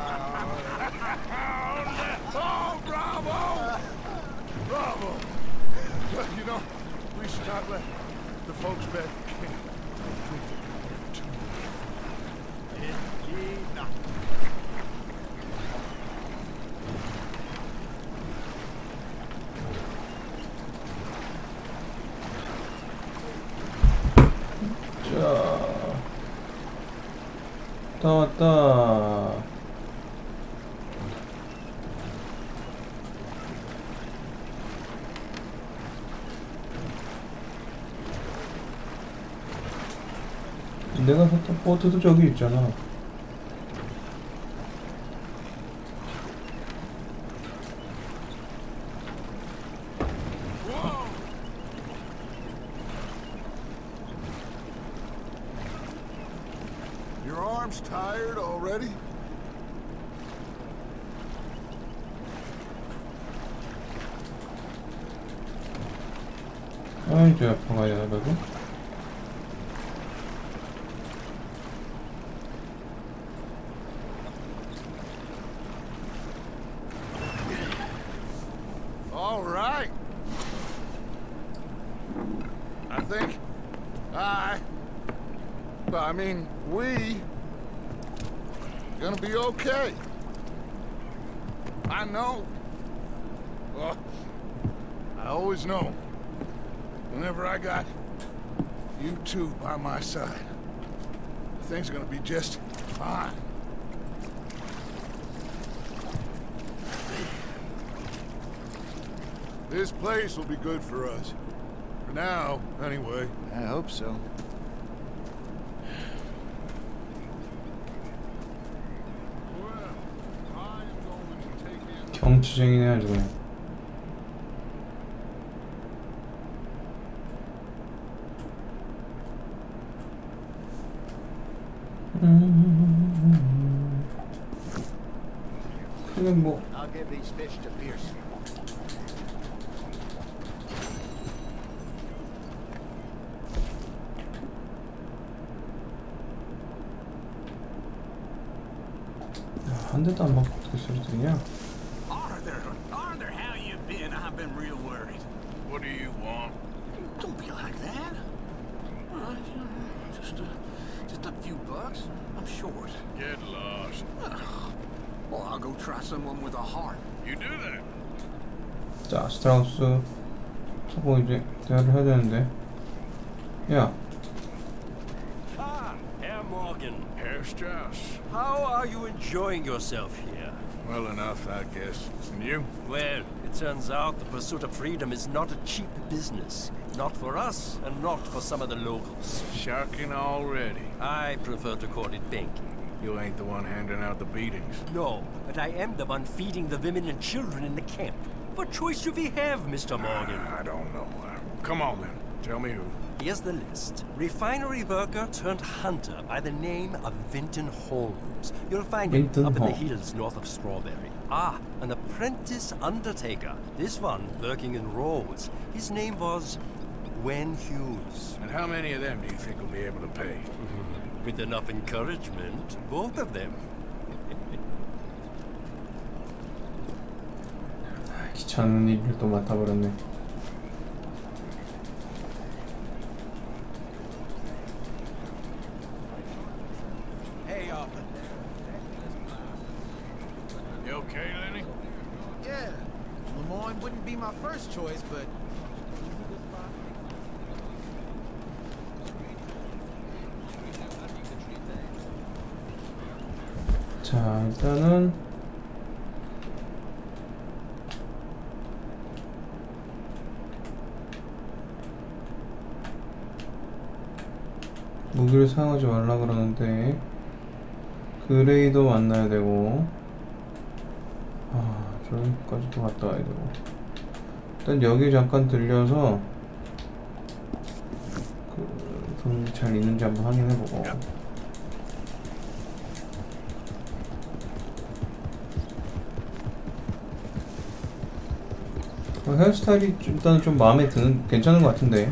up. Oh, bravo! Bravo! Well, you know, we should not let the folks back in camp think that we're too much. Indeed not. 자, 다 왔다. 내가 샀던 보트도 저기 있잖아. Your arms tired already? 아이, 저 아파 가야 되나, 그래도? All right. I think I mean, we gonna be okay. I know. Well, I always know. Whenever I got you two by my side, things are gonna be just fine. This place will be good for us. For now, anyway. I hope so. 정치쟁이네 아주 그냥. 그냥 뭐 I'll give these fish to Pierce. 한 대도 안 맞고 어떻게 소리 들리냐? Arthur, how you been? I've been real worried. What do you want? Don't be like that. Just a few bucks. I'm short. Get lost. Well, I'll go try someone with a heart. You do that. 자, 스트라우스 하고 이제 대화를 해야 되는데. 야, Ah, Herr Morgan. Herr Strauss. How are you enjoying yourself here? Well enough, I guess. And you? Well, it turns out the pursuit of freedom is not a cheap business. Not for us, and not for some of the locals. Shocking already. I prefer to call it banking. You ain't the one handing out the beatings. No, but I am the one feeding the women and children in the camp. What choice do we have, Mr. Morgan? I don't know. Come on, then. Tell me who. Here's the list. Refinery worker turned hunter by the name of Vinton Holmes. You'll find him Vinton up in the Holmes. hills north of Strawberry. Ah, an apprentice undertaker. This one working in Rhodes. His name was Gwen Hughes. And how many of them do you think will be able to pay? With enough encouragement, both of them. 귀찮은 일을 또 맡아버렸네. Hey, Arthur. You okay, Lenny? Yeah, Lemoyne wouldn't be my first choice, but 자, 일단은 무기를 사용하지 말라 그러는데 그레이도 만나야 되고, 아, 저기까지도 갔다 와야 되고. 일단 여기 잠깐 들려서 돈 잘 있는지 한번 확인해보고. 헤어스타일이 일단 좀 마음에 드는, 괜찮은 것 같은데.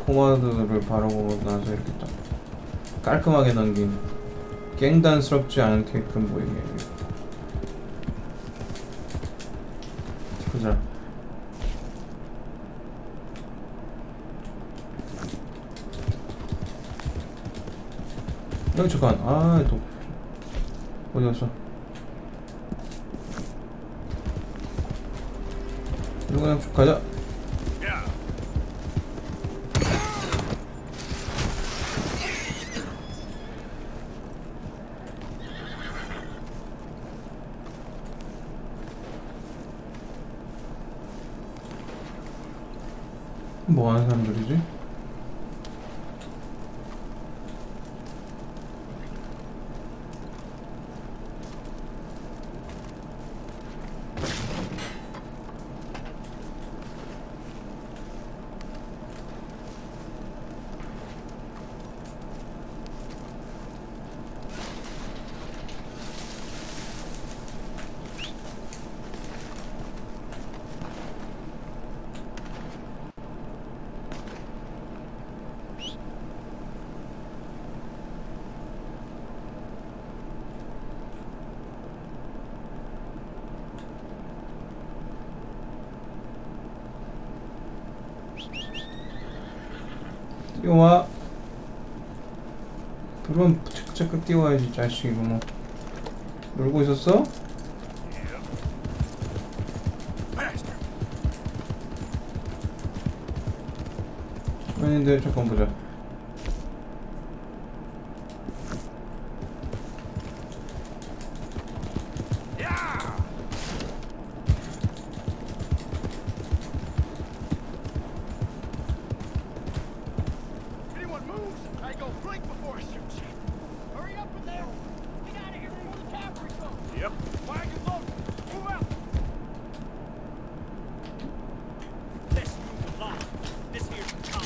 포마드를 바르고 나서 이렇게 딱 깔끔하게 넘긴, 깽단스럽지 않게끔 보이게. 보자. 잠깐. 아, 또 어디 갔어? 이거 그냥 쭉 가자. 뭐 하는 사람들이지? 뛰어와. 그럼 체크 뛰어와야지, 자식. 이거 뭐 놀고 있었어? 아닌데, 잠깐 보자. I go blink before it shoots you. Hurry up in there. Get out of here before the cavalry comes. Yep. Wagons loaded. Move out. Let's move along. This here's the town.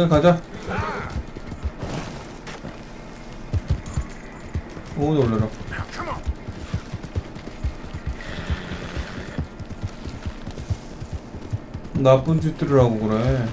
가자. 오, 놀래라. 나쁜 짓들을 하고 그래.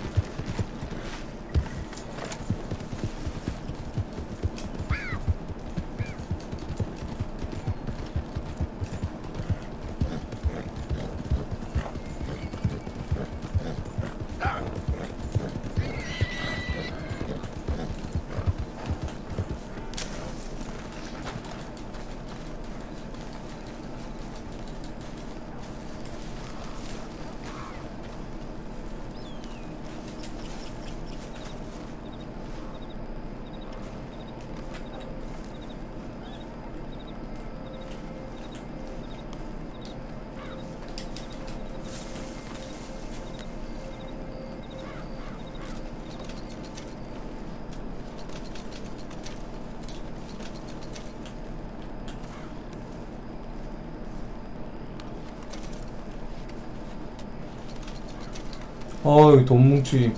여기 돈 뭉치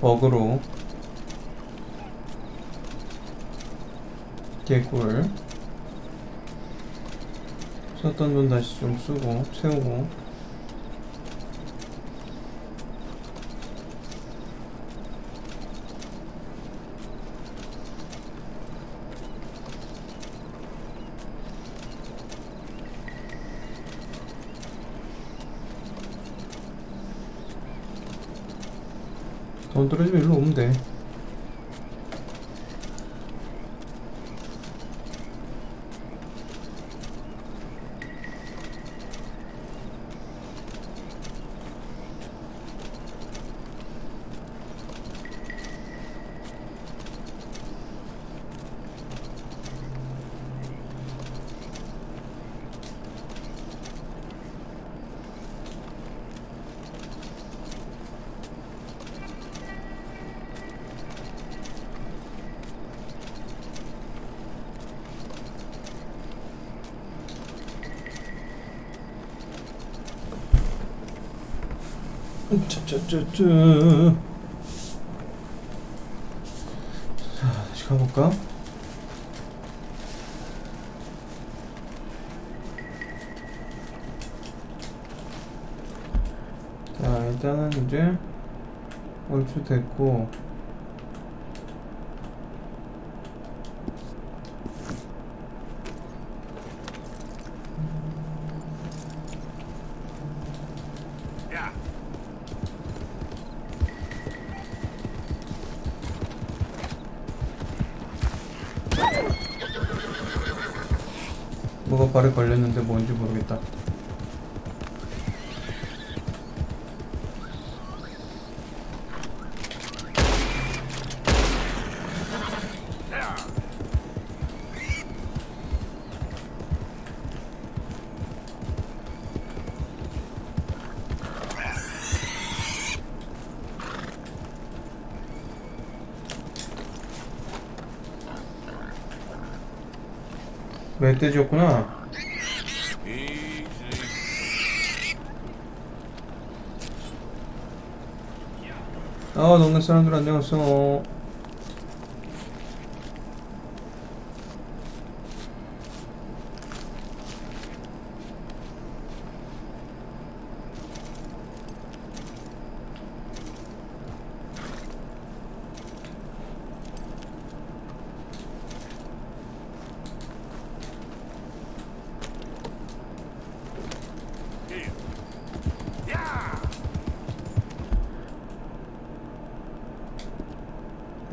버그로 개꿀. 썼던 돈 다시 좀 쓰고 채우고. 돈 떨어지면 일로 오면 돼. 자, 다시 가볼까? 자, 일단은 이제 얼추 됐고, 뭐가 발에 걸렸는데 뭔지 모르겠다. 멧돼지였구나. 동네 사람들 안녕하세요.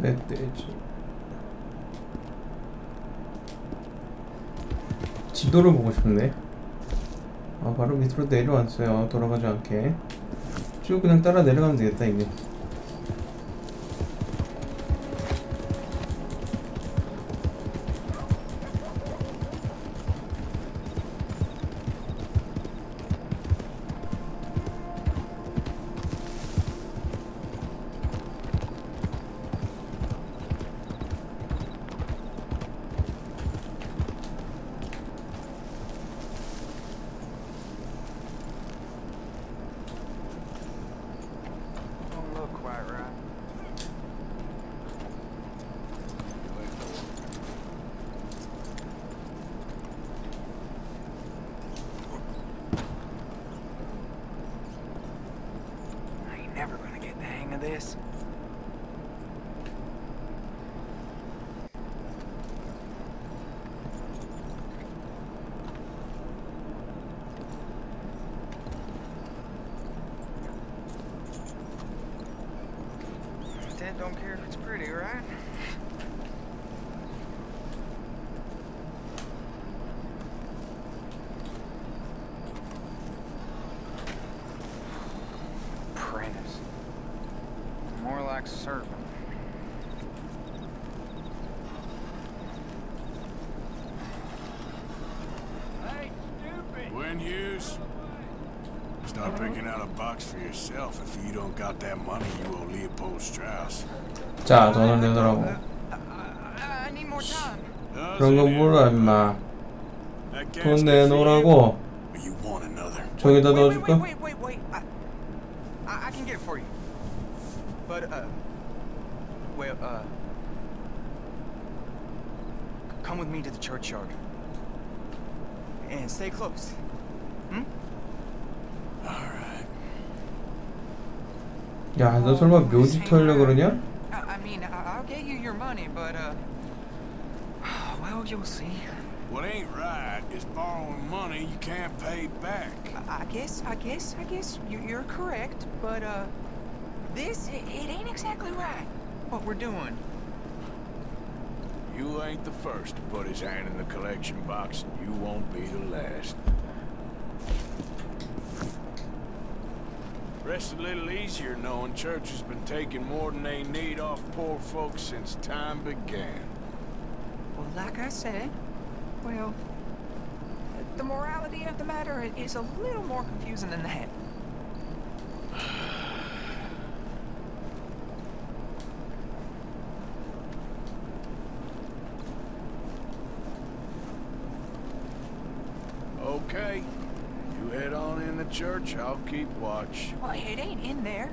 멧돼지. 지도를 보고 싶네. 아, 바로 밑으로 내려왔어요. 돌아가지 않게. 쭉 그냥 따라 내려가면 되겠다, 이게. Never gonna get the hang of this. Dad don't care if it's pretty, right? More like servant. Hey, stupid! When Hughes, start picking out a box for yourself. If you don't got that money, you owe Leopold Strauss. 자, 돈을 내놓으라고. I need more time. 그런 거 몰라, 임마. 돈 내놓으라고. 저기다 넣어줄까? Wait. I can get it for you. But, come with me to the churchyard. And stay close. Alright. 야, 너 설마 묘지 털려고 그러냐? I mean, I'll get you your money, but, well, you'll see. What ain't right is borrowing money you can't pay back. I guess you're correct, but, this, it ain't exactly right, what we're doing. You ain't the first to put his hand in the collection box, and you won't be the last. Rest a little easier knowing church has been taking more than they need off poor folks since time began. Well, like I said, well, the morality of the matter is a little more confusing than that. Okay, you head on in the church, I'll keep watch. Well, it ain't in there.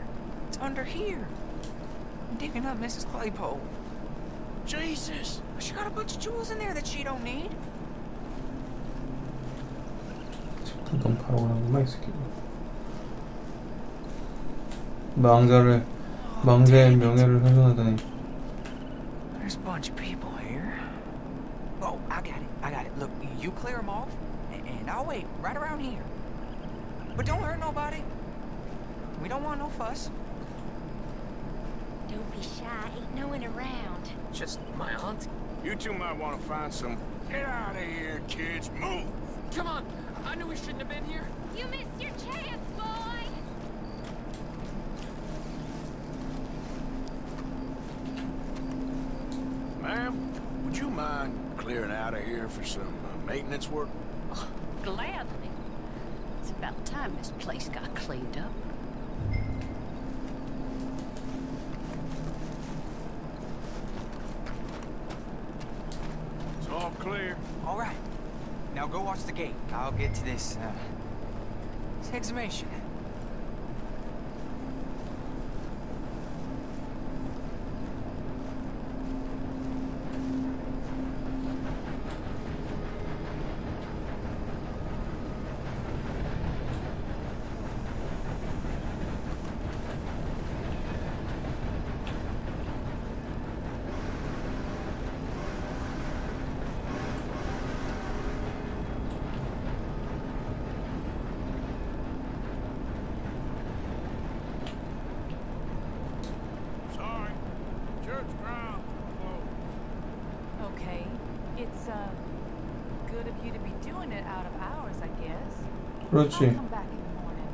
It's under here. I'm digging up Mrs. Claypole. Jesus! She got a bunch of jewels in there that she don't need. 너무 바로 오는구만, 이 새끼가. 망자의 명예를 훼손하다니. There's a bunch of people here. Oh, I got it. Look, you clear them off, and I'll wait right around here. But don't hurt nobody. We don't want no fuss. Don't be shy, ain't no one around. Just my aunt. You two might want to find some... Get out of here, kids, move! Come on! I knew we shouldn't have been here. You missed your chance, boy! Ma'am, would you mind clearing out of here for some maintenance work? Oh, gladly. It's about time this place got cleaned up. It's all clear. All right. Now go watch the gate. I'll get to this exhumation. of you to be doing it out of hours, I guess. 그렇지. I'll come back in the morning.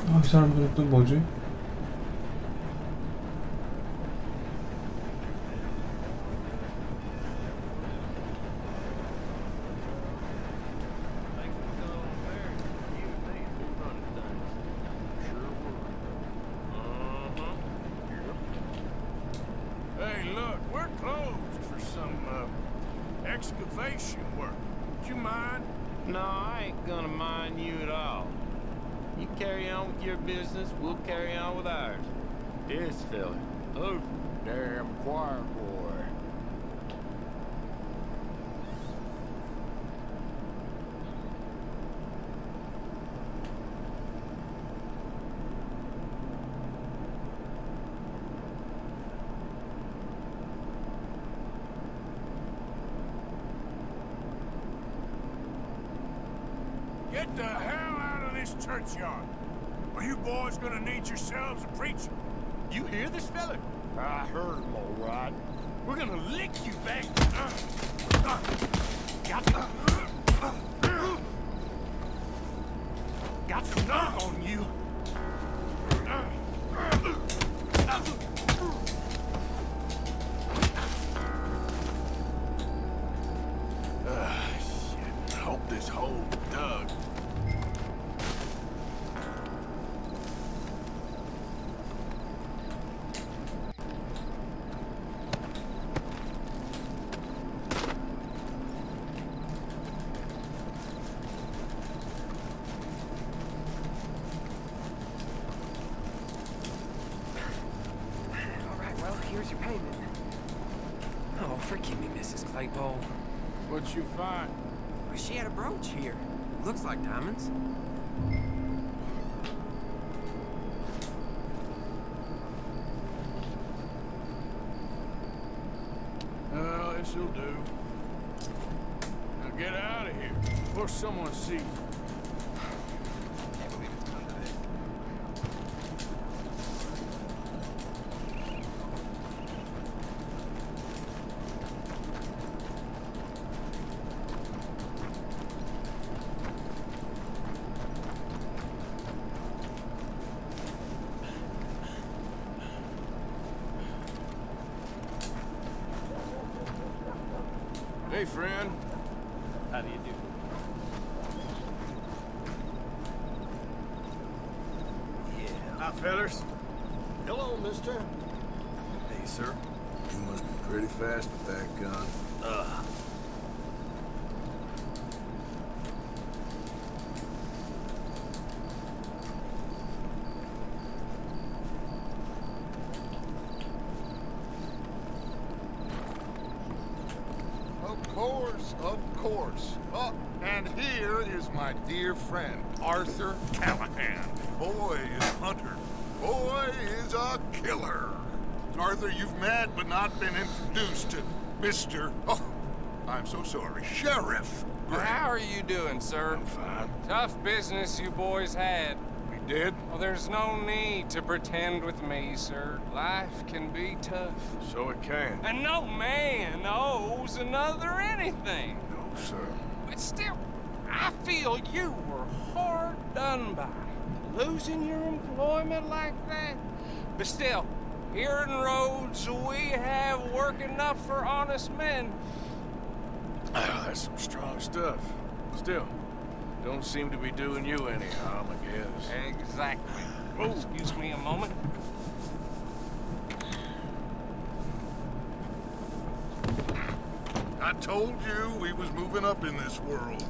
아, 이 사람들은 또 뭐지? Hey, look, we're closed for some excavation work. Would you mind? No, I ain't gonna mind you at all. You carry on with your business, we'll carry on with ours. This fella. Oh, damn choir boy. Get the hell out of this churchyard. Are you boys gonna need yourselves a preacher? You hear this fella? I heard him all right. We're gonna lick you back. Got some knock on you. Shit. Hope this hole dug. Here's your payment. Oh, forgive me, Mrs. Claypole. What'd you find? Well, she had a brooch here. Looks like diamonds. Well, this'll do. Now get out of here before someone sees you. Hey, friend. How do you do? Yeah. Hi, fellas. Hello, mister. Hey, sir. You must be pretty fast with that gun. Of course. Oh, and here is my dear friend, Arthur Callahan. Boy is hunter. Boy is a killer. Arthur, you've met but not been introduced to Mr. Oh, I'm so sorry, Sheriff Gray. How are you doing, sir? I'm fine. Tough business you boys had. We did? Well, there's no need to pretend with me, sir. Life can be tough. So it can. And no man owes another anything. No, sir. But still, I feel you were hard done by. Losing your employment like that. But still, here in Rhodes, we have work enough for honest men. Oh, that's some strong stuff. Still, don't seem to be doing you any harm, I guess. Exactly. Oh, excuse me a moment. I told you we was moving up in this world.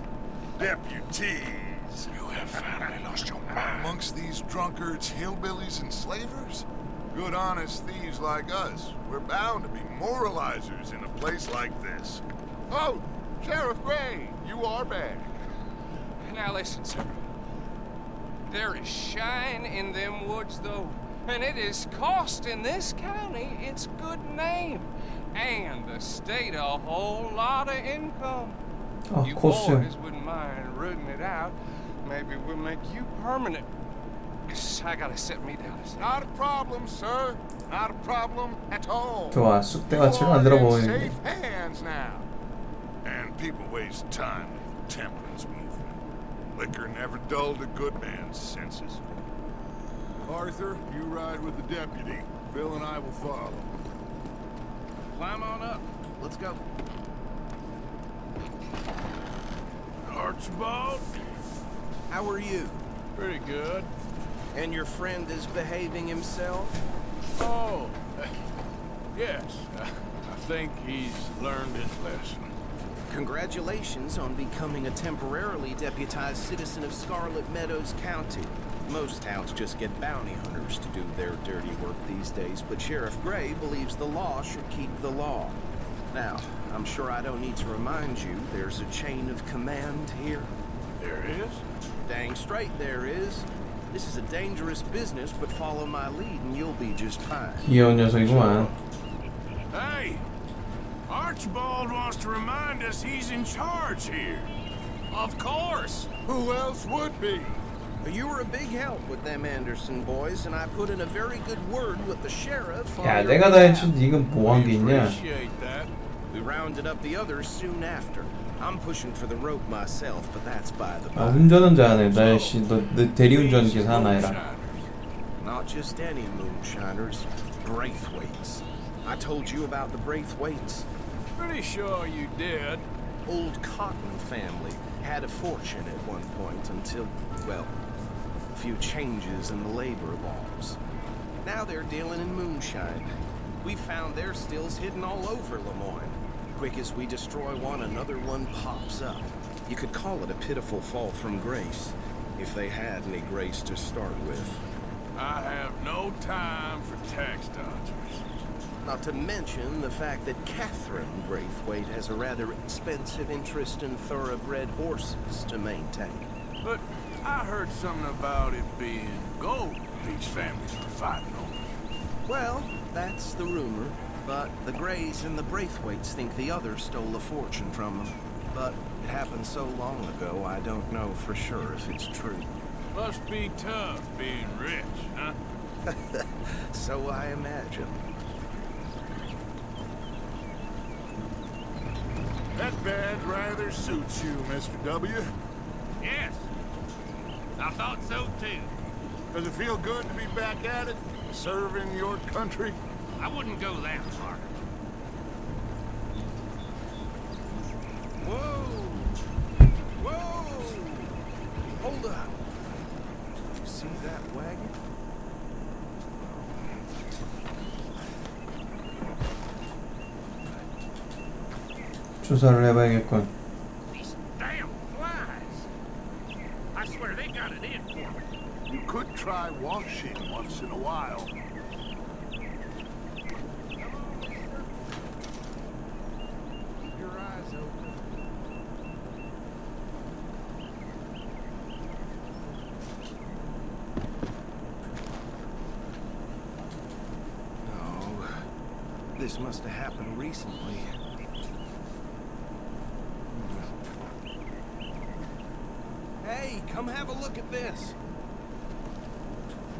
Deputies. You have finally lost your mind. Amongst these drunkards, hillbillies, and slavers? Good honest thieves like us. We're bound to be moralizers in a place like this. Oh, Sheriff Gray, you are back. Now listen, sir. There is shine in them woods, though, and it is costing this county its good name and the state a whole lot of income. You boys wouldn't mind rooting it out. Maybe we'll make you permanent. I gotta set me down. Not a problem, sir. Not a problem at all. 좋아, 쑥대같이 만들어 보이는데. Safe hands now. And people waste time with temperance movement. Liquor never dulled a good man's senses. Arthur, you ride with the deputy. Bill and I will follow. Climb on up. Let's go. Archibald? How are you? Pretty good. And your friend is behaving himself? Oh, yes. I think he's learned his lesson. Congratulations on becoming a temporarily deputized citizen of Scarlet Meadows County. Most towns just get bounty hunters to do their dirty work these days, but Sheriff Gray believes the law should keep the law. Now, I'm sure I don't need to remind you, there's a chain of command here. There is? Dang straight there is. This is a dangerous business, but follow my lead and you'll be just fine. 귀여운 녀석이구만. Hey! Archibald wants to remind us he's in charge here. Of course! Who else would be? You were a big help with them Anderson boys, and I put in a very good word with the sheriff. 야, 내가 다 했지. 이건 뭐 한 게 있냐? We rounded up the others soon after. I'm pushing for the rope myself, but that's by the by. 아, 운전은 잘하네. 나 씨, 너 대리운전 기사 하나 해라. Not just any moonshiners, Braithwaites. I told you about the Braithwaites. Pretty sure you did. Old Cotton family had a fortune at one point until, well, a few changes in the labor laws. Now they're dealing in moonshine. We found their stills hidden all over Lemoyne. Quick as we destroy one, another one pops up. You could call it a pitiful fall from grace, if they had any grace to start with. I have no time for tax dodgers. Not to mention the fact that Catherine Braithwaite has a rather expensive interest in thoroughbred horses to maintain. But I heard something about it being gold these families were fighting over. Well, that's the rumor. But the Grays and the Braithwaites think the others stole a fortune from them. But it happened so long ago, I don't know for sure if it's true. Must be tough being rich, huh? So I imagine. That badge rather suits you, Mr. W. Yes. I thought so too. Does it feel good to be back at it, serving your country? I wouldn't go that far. Whoa! Whoa! Hold up. You see that wagon? 조사를 해봐야겠군. These damn flies. I swear they got it in for me. You could try washing once in a while. This must have happened recently. Hey, come have a look at this.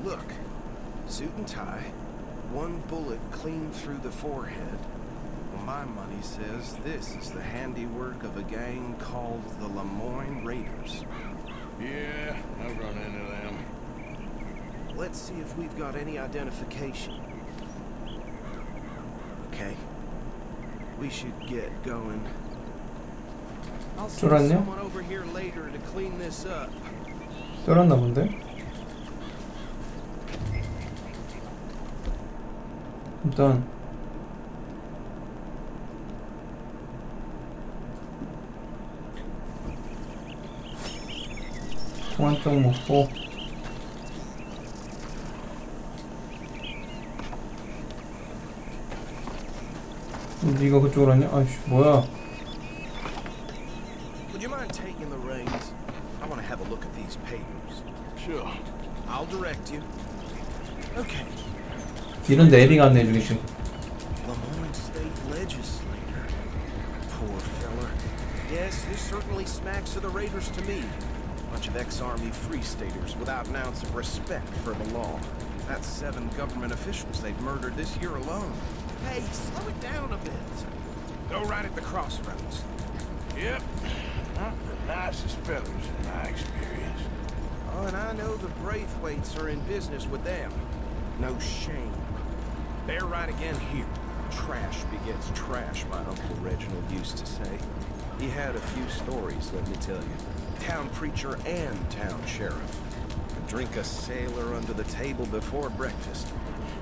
Look, suit and tie, one bullet clean through the forehead. Well, my money says this is the handiwork of a gang called the Lemoyne Raiders. Yeah, I've run into them. Let's see if we've got any identification. Okay, we should get going. I'll send someone over here later to clean this up. 쫄았나 본데? 일단 통 한 쪽 먹고 네가 그쪽으로 왔냐? 아이씨 뭐야? Would you mind taking the reins? I want to have a look at these papers. Sure. I'll direct you. Okay. 길은 내비가 안내해주겠지. Lemoyne State Legislator. Poor fella. Yes, this certainly smacks of the Raiders to me. Bunch of ex-Army Free Staters without an ounce of respect for the law. That's 7 government officials they've murdered this year alone. Hey, slow it down a bit. Go right at the crossroads. Yep. Not the nicest fellas in my experience. Oh, and I know the Braithwaites are in business with them. No shame. They're right again here. Trash begets trash, my Uncle Reginald used to say. He had a few stories, let me tell you. Town preacher and town sheriff. Drink a sailor under the table before breakfast.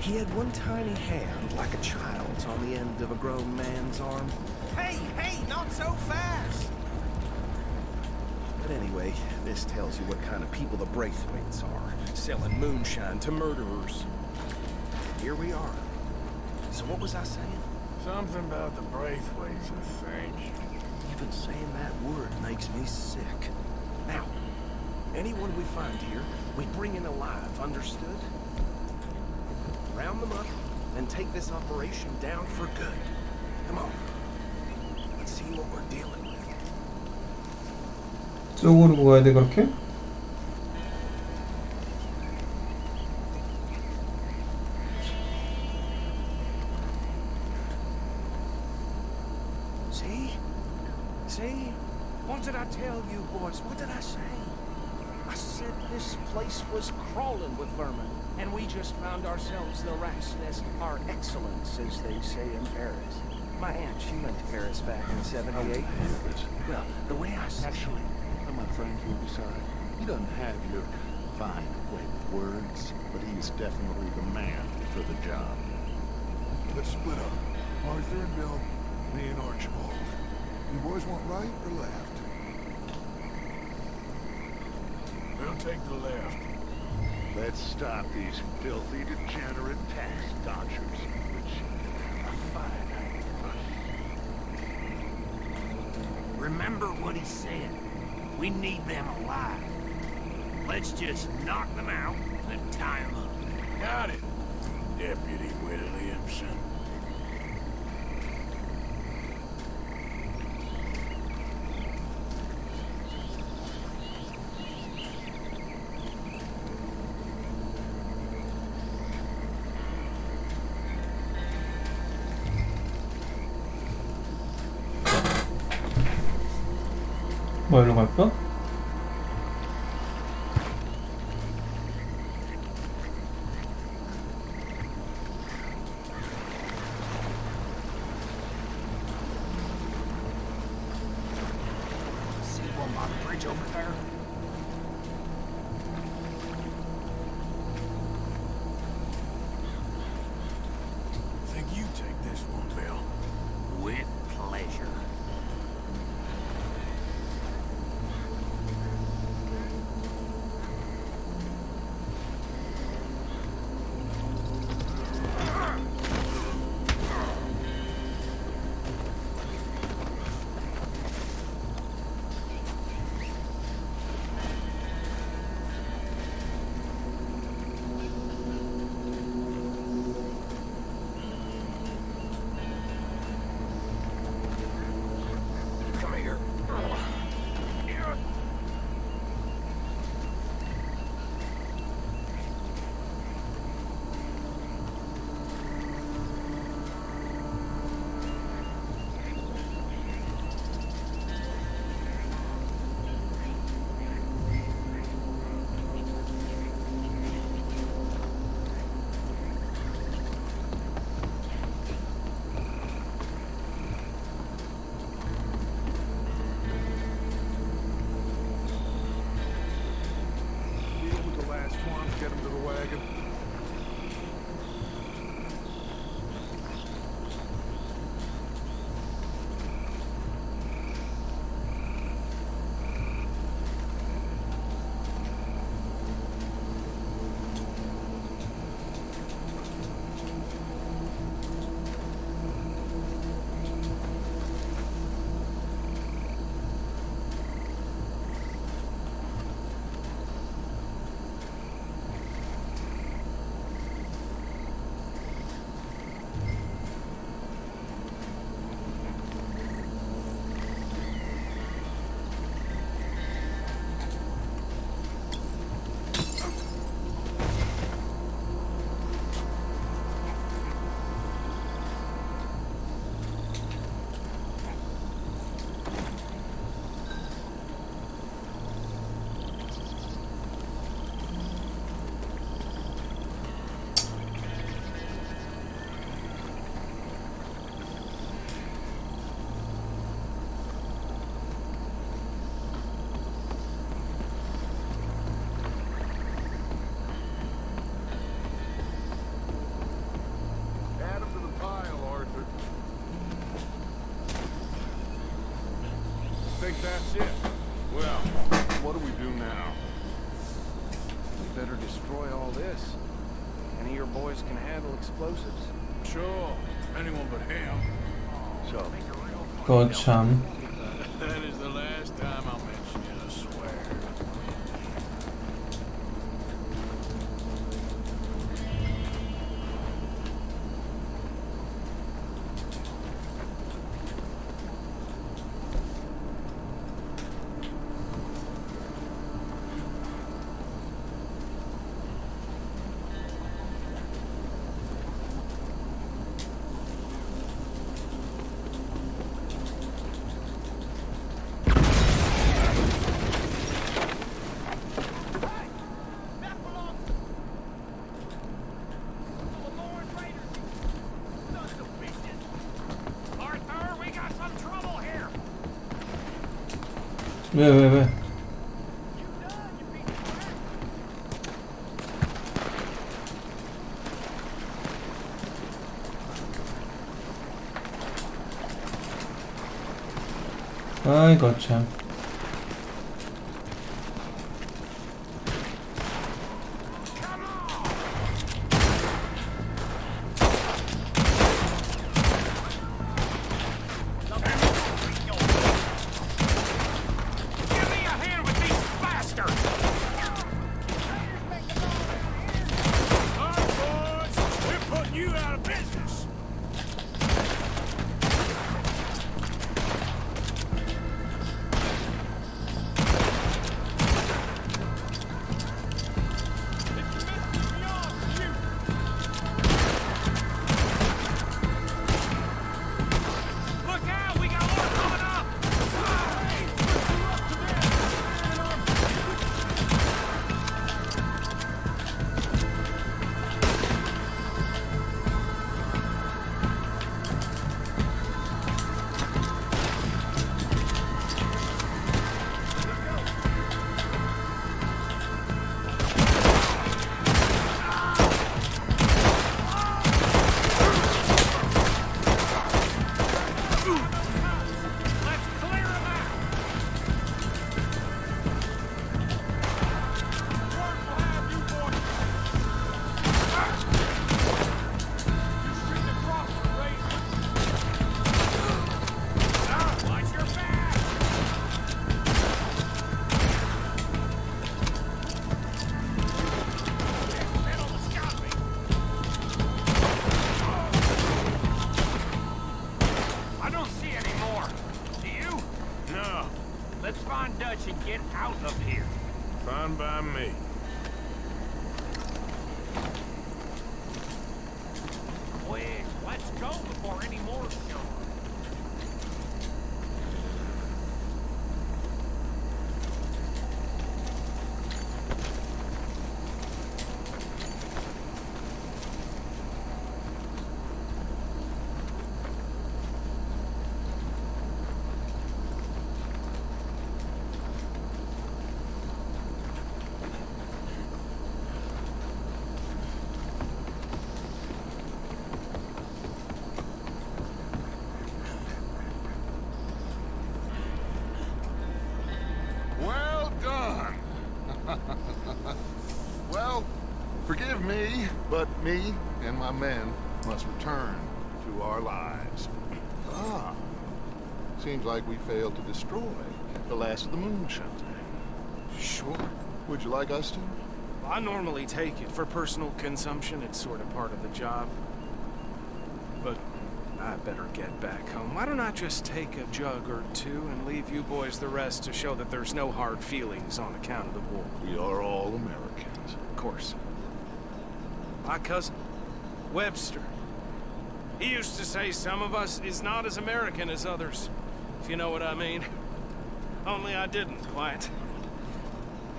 He had one tiny hand, like a child's, on the end of a grown man's arm. Hey, not so fast! But anyway, this tells you what kind of people the Braithwaites are. Selling moonshine to murderers. Here we are. So what was I saying? Something about the Braithwaites, I think. Even saying that word makes me sick. Now, anyone we find here, we bring in alive, understood? Round them up, and take this operation down for good. Come on. Let's see what we're dealing with. 쪽으로 가야 돼 그렇게? See? What did I tell you, boys? What did I say? I said this place was crawling with vermin, and we just found ourselves the rat's nest par excellence, as they say in Paris. My aunt, she went to Paris back in '78. Well, the way I said... Actually, my friend here beside, he doesn't have your fine way with words, but he's definitely the man for the job. Let's split up. Arthur and Bill, me and Archibald. You boys want right or left? We'll take the left. Let's stop these filthy, degenerate tax dodgers, which are fine. Remember what he said. We need them alive. Let's just knock them out and tie them up. Got it, Deputy Williamson. 뭐 일로 갈까? See one by the bridge over there? Think you take this one, Bill? With pleasure. Get him to the wagon. better destroy all this. Any of your boys can handle explosives. Sure, anyone but him. So, 거참. that is the last time I'll mention it, I swear. 왜? 아이고 참. Fine by me. Quick, let's go before any more show up. Well, forgive me, but me and my men must return to our lives. Ah, seems like we failed to destroy the last of the moonshine. Sure. Would you like us to? I normally take it for personal consumption. It's sort of part of the job. But I better get back home. Why don't I just take a jug or two and leave you boys the rest to show that there's no hard feelings on account of the war? We are all Americans. Of course. My cousin, Webster, he used to say some of us is not as American as others, if you know what I mean. Only I didn't quite.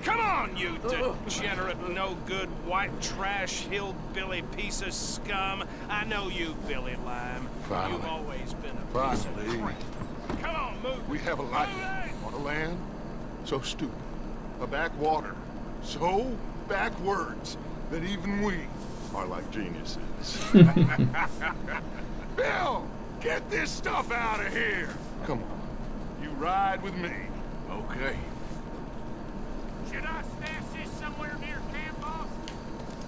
Come on, you degenerate, no-good, white trash, hillbilly piece of scum. I know you, Billy Lime. Finally. You've always been a piece Finally. of crap. Come on, move. We have a life on a land so stupid, a backwater so backwards that even we are like geniuses. Bill, get this stuff out of here. Come on, you ride with me. Okay. Should I stash this somewhere near camp?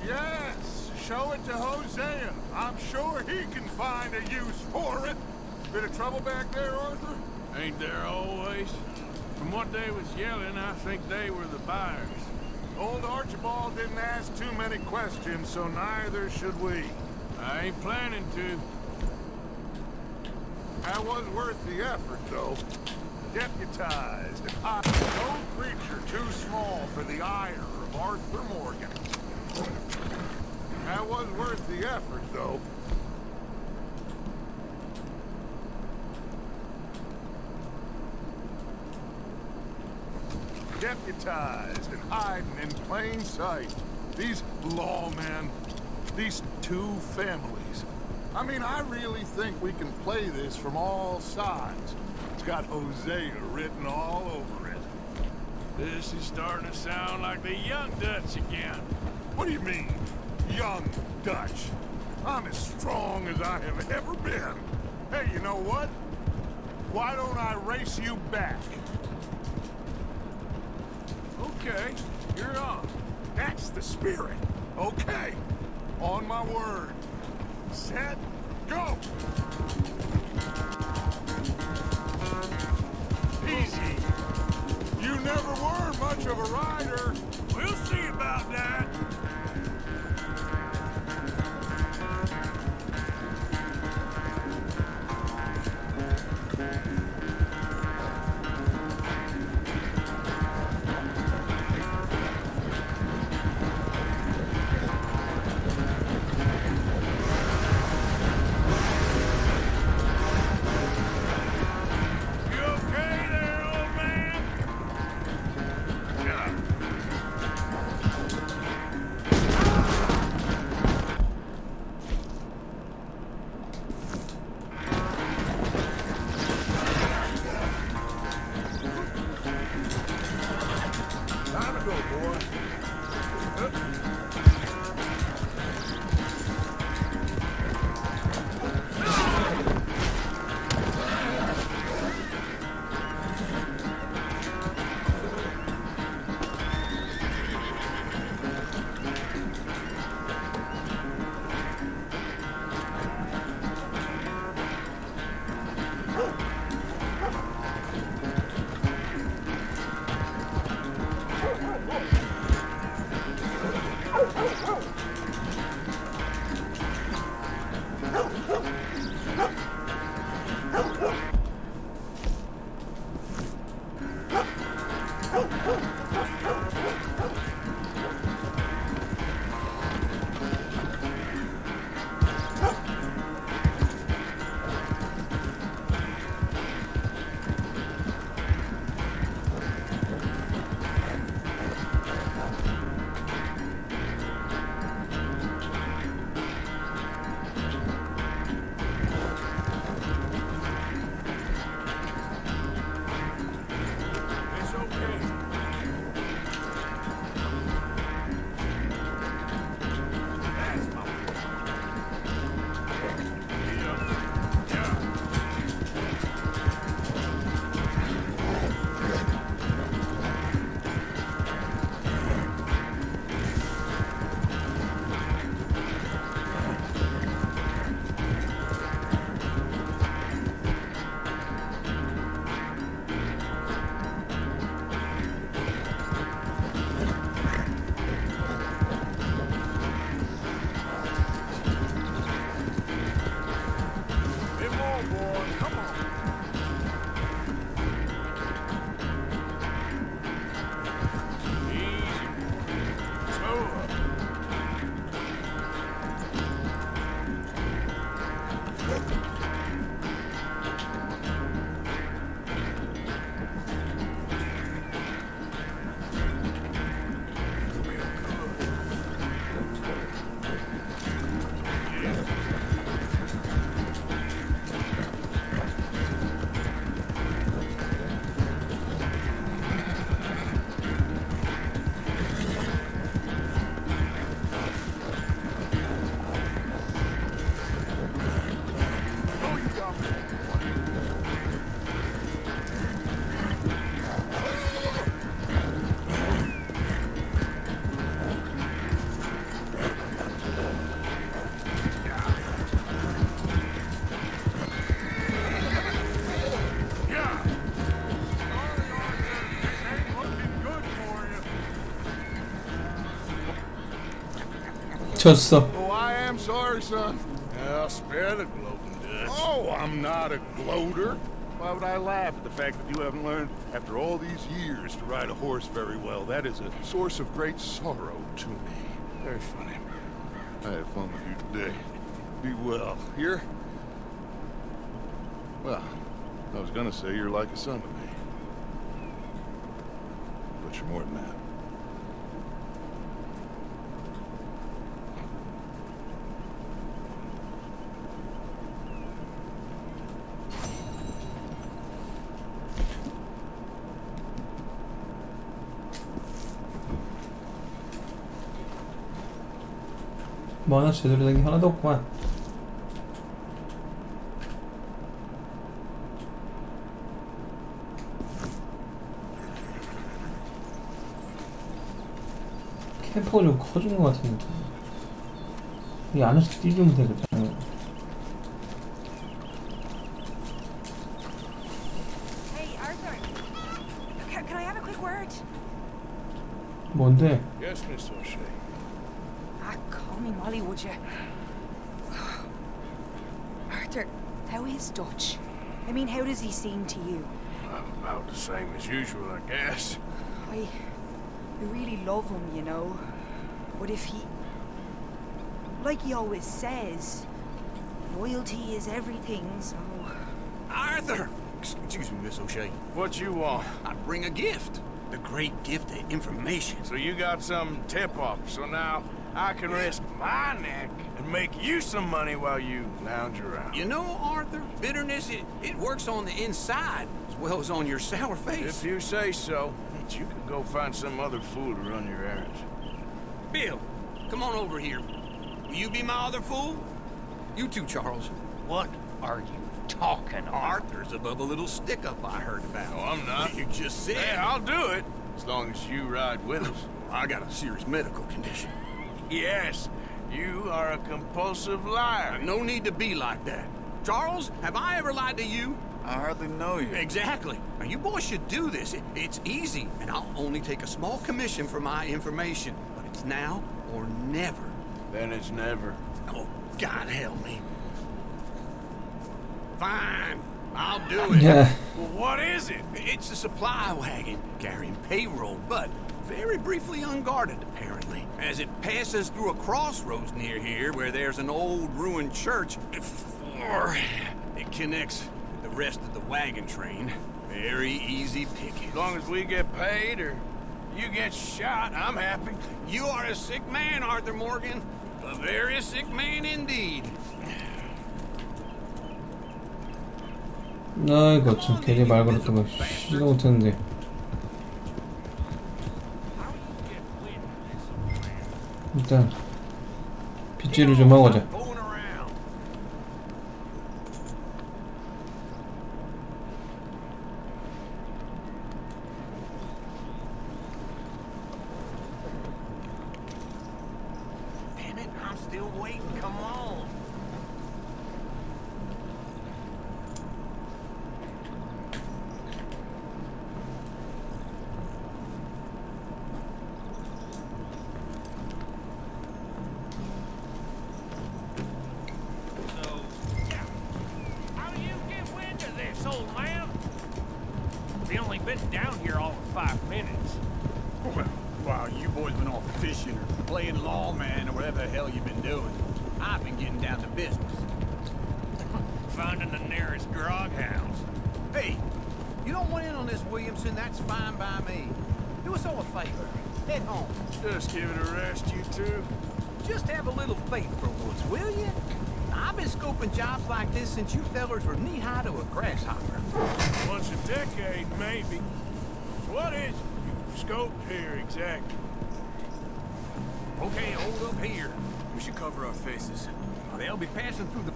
Yes, show it to Hosea. I'm sure he can find a use for it. Bit of trouble back there, Arthur? Ain't there always? From what they was yelling, I think they were the buyers. Old Archibald didn't ask too many questions, so neither should we. I ain't planning to. That was worth the effort, though. Deputized. No creature too small for the ire of Arthur Morgan. That was worth the effort, though. Deputized and hiding in plain sight. These lawmen, these two families. I mean, I really think we can play this from all sides. It's got Hosea written all over it. This is starting to sound like the Young Dutch again. What do you mean, Young Dutch? I'm as strong as I have ever been. Hey, you know what? Why don't I race you back? Okay, you're on. That's the spirit. Okay, on my word. Set, go! Easy. You never were much of a rider. We'll see about that. 졌어. Oh, I am sorry, son. I'll spare the gloating Dutch. Oh, I'm not a gloater. Why would I laugh at the fact that you haven't learned, after all these years, to ride a horse very well? That is a source of great sorrow to me. Very funny. I had fun with you today. Be well. Here? Well, I was gonna say you're like a son to me. But you're more than that. 뭐 하나 제대로 된 게 하나도 없구만. 캠퍼가 좀 커진 것 같은데 이 안에서 뛰면 되겠다. Hey, Arthur. Can I have a quick word? 뭔데? Yes, Miss O'Shea. Call me Molly, would you? Arthur, how is Dutch? I mean, how does he seem to you? About the same as usual, I guess. I really love him, you know. But if he... Like he always says, loyalty is everything, so... Arthur! Excuse me, Miss O'Shea. What you want? I bring a gift. The great gift of information. So you got some tip-off, so now I can risk my neck and make you some money while you lounge around. You know, Arthur, bitterness, it works on the inside as well as on your sour face. If you say so, but you can go find some other fool to run your errands. Bill, come on over here. Will you be my other fool? You too, Charles. What are you talking about? Arthur's above a little stick-up I heard about. No, I'm not. You just said. Yeah, I'll do it, as long as you ride with us. I got a serious medical condition. Yes, you are a compulsive liar. No need to be like that. Charles, have I ever lied to you? I hardly know you. Exactly. Now, you boys should do this. It's easy, and I'll only take a small commission for my information. But it's now or never. Then it's never. Oh, God help me. Fine. I'll do it. Yeah. Well, what is it? It's a supply wagon carrying payroll, but very briefly unguarded, apparently. As it passes through a crossroads near here where there's an old ruined church, or it connects with the rest of the wagon train. Very easy picking. As long as we get paid or you get shot, I'm happy. You are a sick man, Arthur Morgan. A very sick man indeed. 아이고 참 괜히 말 걸었던 거 쉬지도 못했는데. 일단 빗질을 좀 하고 가자. Damn it, I'm still waiting. Come on. Old man. We only been down here all of 5 minutes. Well, while you boys been off fishing or playing lawman or whatever the hell you've been doing, I've been getting down to business. Finding the nearest grog house. Hey, you don't want in on this, Williamson, that's fine by me. Do us all a favor. Head home. Just give it a rest, you two. Just have a little faith for once, will you? I've been scoping jobs like this since you fellers were knee-high to a grasshopper. Once a decade, maybe. What is it you've scoped here exactly? Okay, hold up here. We should cover our faces. They'll be passing through the...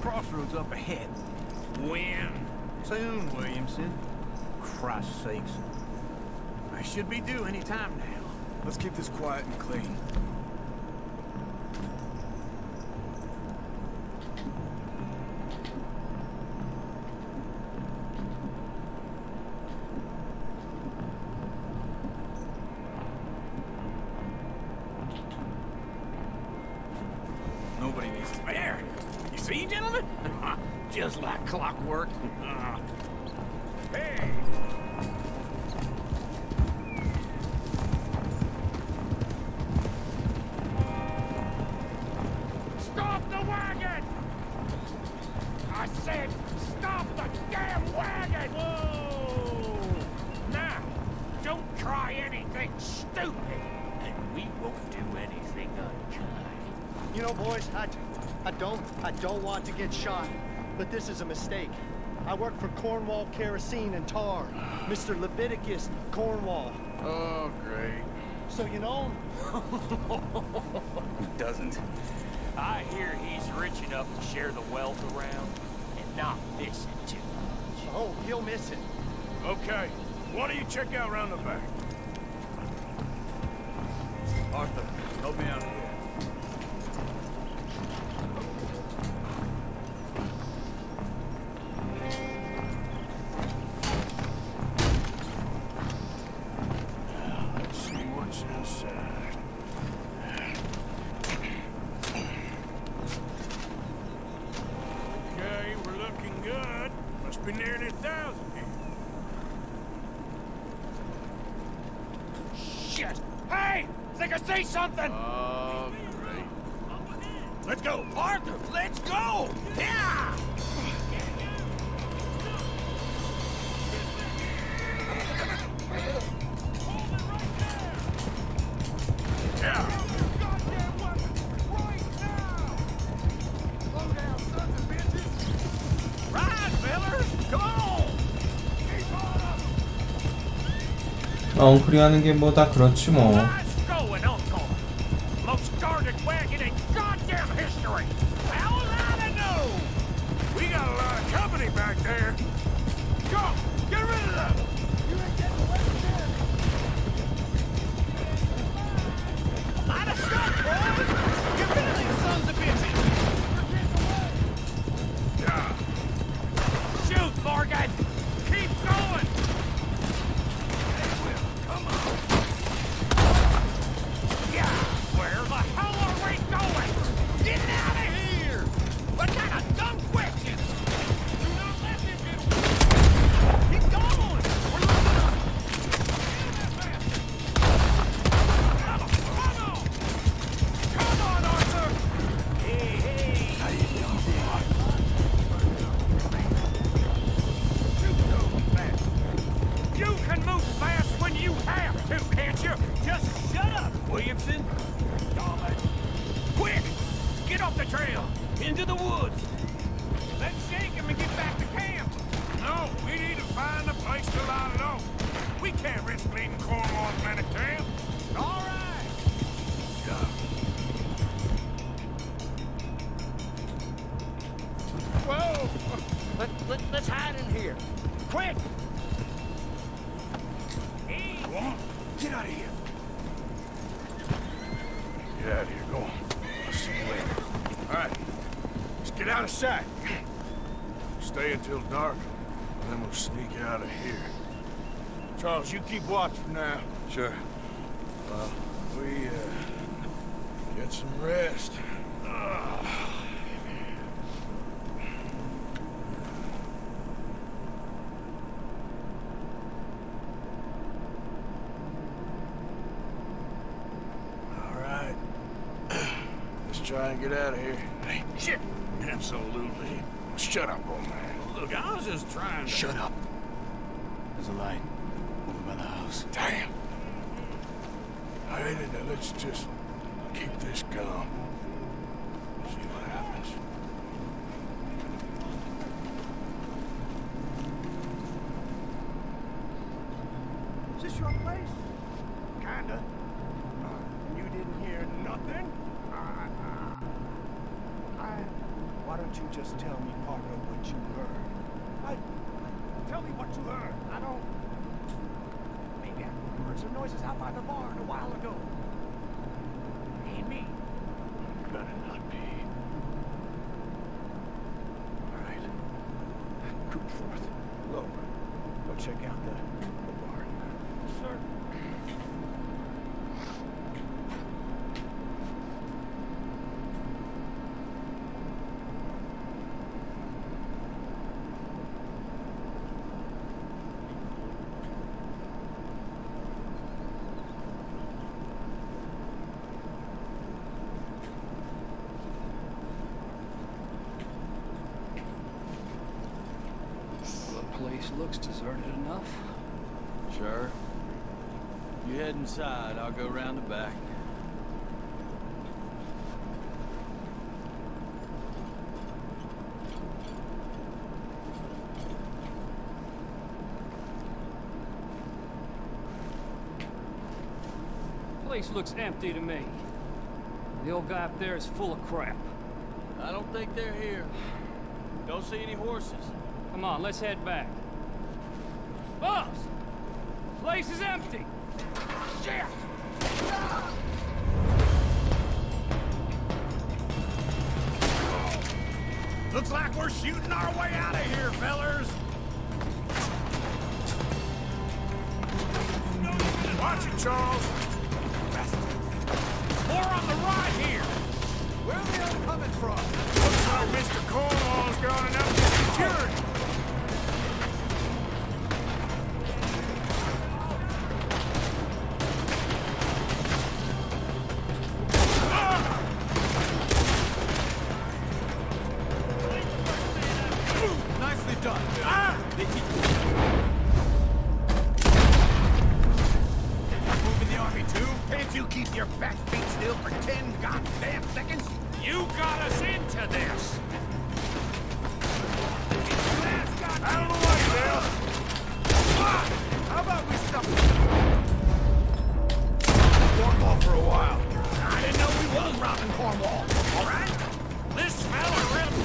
crossroads up ahead. When? Soon, Williamson. Christ's sakes. I should be due any time now. Let's keep this quiet and clean. Just like clockwork. Hey! Stop the wagon! I said, stop the damn wagon! Whoa! Now, don't try anything stupid, and we won't do anything unkind. You know, boys, I don't want to get shot, but this is a mistake. I work for Cornwall Kerosene and Tar, Mr. Leviticus Cornwall. Oh, great. So you know him? Who doesn't? I hear he's rich enough to share the wealth around and not miss it too much. Oh, he'll miss it. Okay, why don't you check out around the back? Arthur, help me out here. Let's see what's inside. Okay, we're looking good. Must be nearly 1,000 here. Shit! Hey! Think I see something! Oh, great. Let's go! Arthur, let's go! Yeah! 엉클이 하는 게 뭐 다 그렇지 뭐. Most guarded wagon in goddamn history! How was I to know? We got a lot of company back there. Go! Get rid of them! You ain't getting away with this! Line of sight, boys! Get rid of these sons of bitches! Yeah. Shoot, Morgan! Keep going! They will. Come on! Yeah! Where the hell are we going? Get out of here! What kind of dumb questions? Do not let him get away! Keep going! We're losing him! Come on! Come on, Arthur! Hey, hey! How you doing, boy? You can move fast when you have to, can't you? Just shut up, Williamson. Quick! Get off the trail! Into the woods! Let's shake him and get back to camp! No, we need to find a place to line it off. We can't risk leaving Cornwall's men at camp. All right! Whoa! Let's hide in here. Quick! Hey! Go on. Get out of here. Get out of here. Go on. I'll see you later. All right. Let's get out of sight. Stay until dark, and then we'll sneak out of here. Charles, you keep watch for now. Sure. Well, we, get some rest. All right. Let's try and get out of here. Hey, shit! Absolutely. Shut up, old man. Look, I was just trying to... Shut up. There's a light over by the house. Damn. All right, then let's just keep this going. See what happens. Is this your place? Kinda. You didn't hear nothing? Why don't you just tell me part of what you heard? Tell me what you heard. I don't... Maybe I heard some noises out by the barn a while ago. Ain't me. Better not be. All right. Go forth. Lower. Go check out the barn. Sir. looks deserted enough. Sure. You head inside, I'll go round the back. Place looks empty to me. The old guy up there is full of crap. I don't think they're here. Don't see any horses. Come on, let's head back. Boss! Place is empty! Shit! Looks like we're shooting our way out of here, fellers. Watch it, Charles. More on the right here. Where are the hell coming from? Looks like Mr. Cornwall's gone enough to security. Nicely done. Moving the army too? Can't you keep your back feet still for 10 goddamn seconds? You got us into this! Out of the way, Bill! How about we stop Cornwall for a while? I didn't know we was robbing Cornwall, alright? This fella really...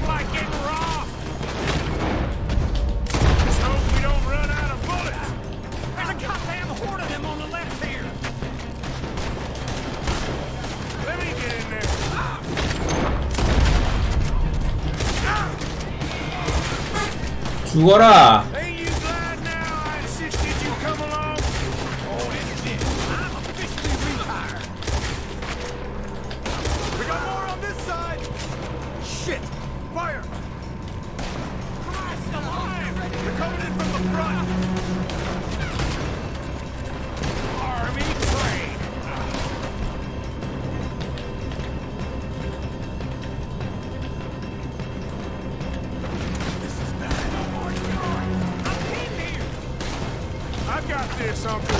like getting robbed! Just hope we don't run out of bullets! There's a goddamn horde of them on the left here! Let me get in there! 죽어라! Ain't you glad now I insisted you come along? Oh, it's it. I'm officially retired. We got more on this side! Shit! Fire! Christ alive! They're coming in from the front! Army train! This is bad. I'm in here! I've got this, Uncle.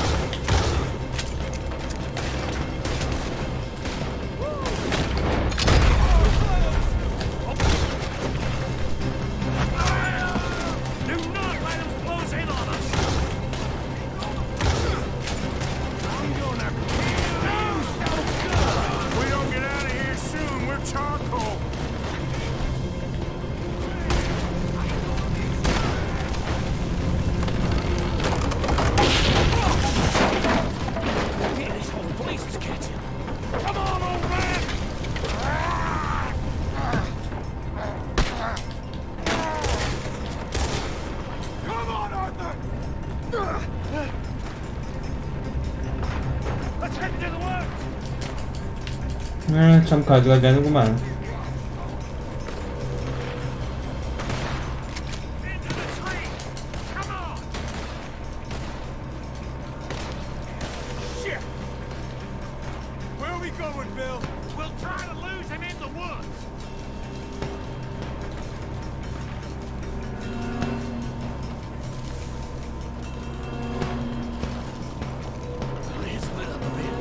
Do not let them close in on us! I'm gonna kill you so good! If we don't get out of here soon, we're charcoal! Man, this whole place is catching! Come on, old man! Come on, Arthur! Let's head to the woods! 참 가져가지 않는구만. Into the tree! Come on! Shit! Where are we going, Bill? We'll try to lose him in the woods! Let's split up a bit.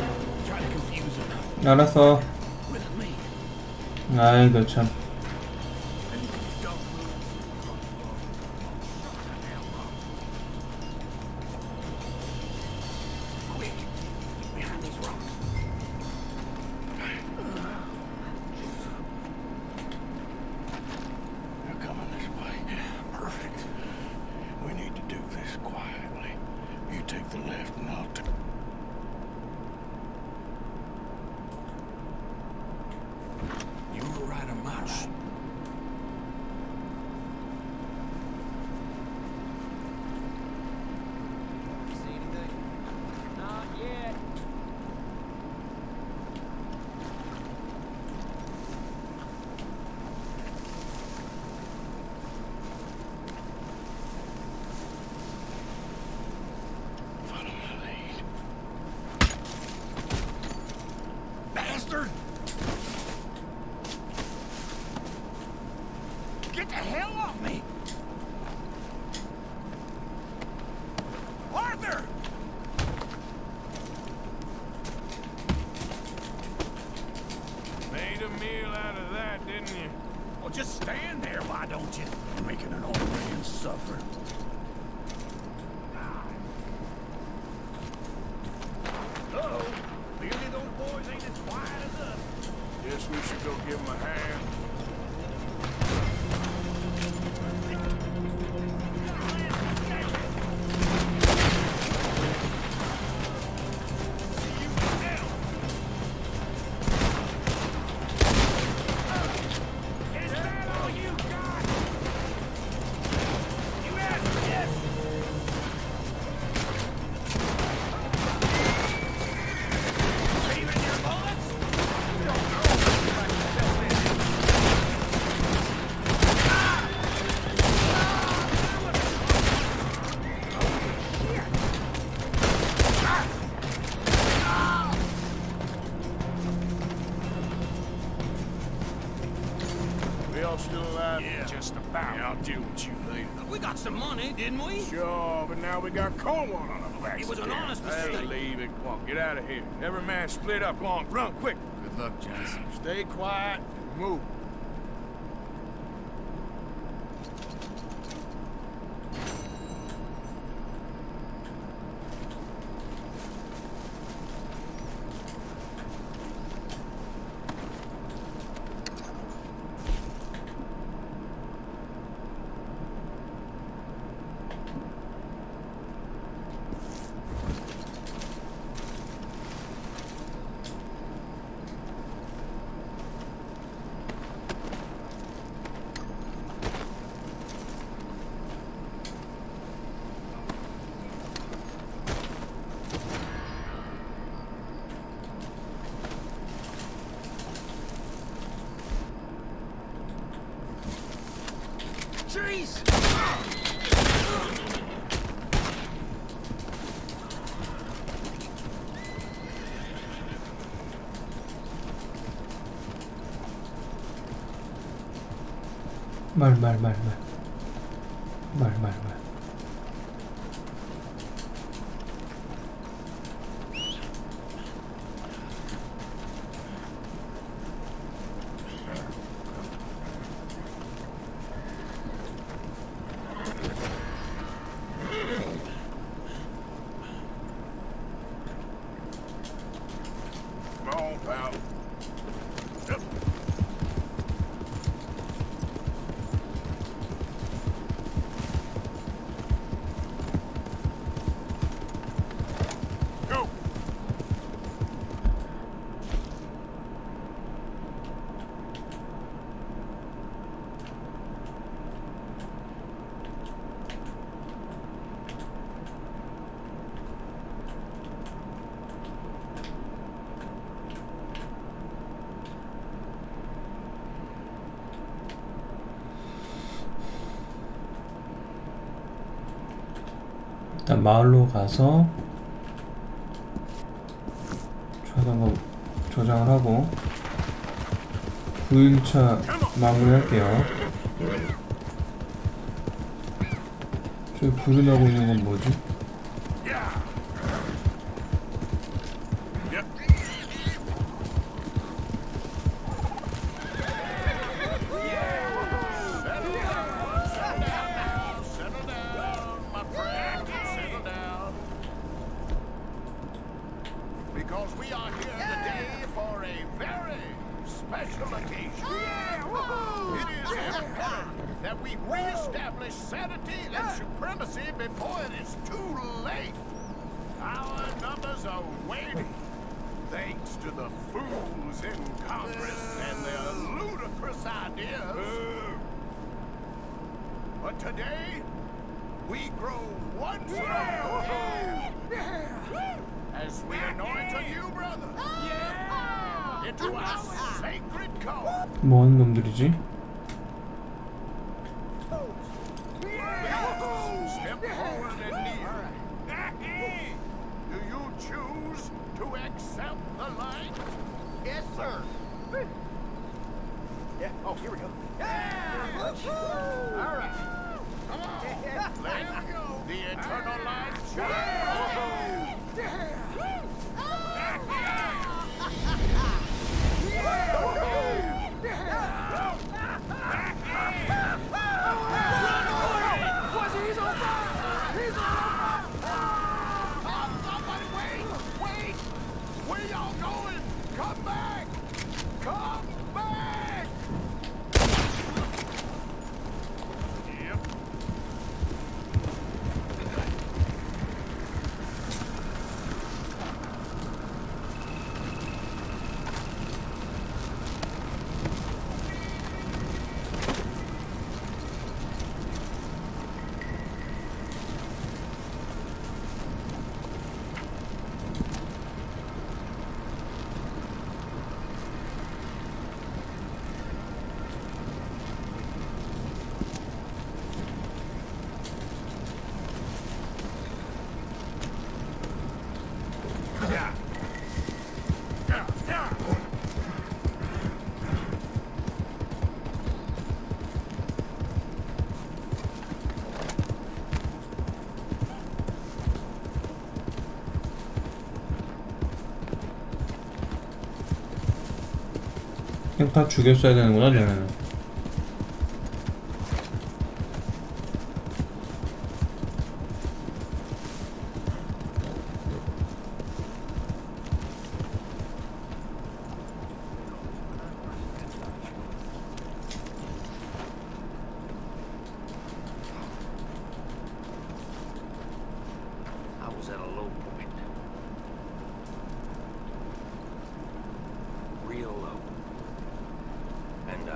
Try to confuse him. 알았어. With me. 아이고 참. Quick! Behind these rocks. They're coming this way. Perfect. We need to do this quietly. You take the left and I'll take... You were right on my right. See anything? Not yet. Follow my lead. Get the hell off me! Arthur! Made a meal out of that, didn't you? Well, just stand there, why don't you? You're making an old man suffer. Uh-oh. Clearly those boys ain't as quiet as us. Guess we should go give them a hand. Still alive? Yeah, just about. Yeah, I'll deal with you later. We got some money, didn't we? Sure, but now we got Cornwall on our backs. It was an honest I'll mistake. leave it. Come on, get out of here. Every man split up. Go on, run, quick. Good luck, Johnson. Stay quiet and move. Jeez! 말. Come on, pal. Yep. Go. 일단 마을로 가서 자전거 저장을 하고 9일차 마무리할게요. 저기 불이 나고 있는 건 뭐지? Because we are here today for a very special occasion. It is imperative that we re-establish sanity and supremacy before it is too late. Our numbers are waning, thanks to the fools in Congress and their ludicrous ideas. But today, we grow one stronger as we anoint a new brother into our sacred cause. 뭐 하는 놈들이지? Step forward and kneel. Do you choose to accept the light? Yes, sir. Yeah. Oh, here we go. Yeah. All right. Come on. Let him go. The eternal light shines. He's on fire! He's on fire! Somebody wait! Where y'all going? Come back! Come back! Yep. 그냥 다 죽였어야 되는구나, 쟤는. I was at a low point. Real low. And,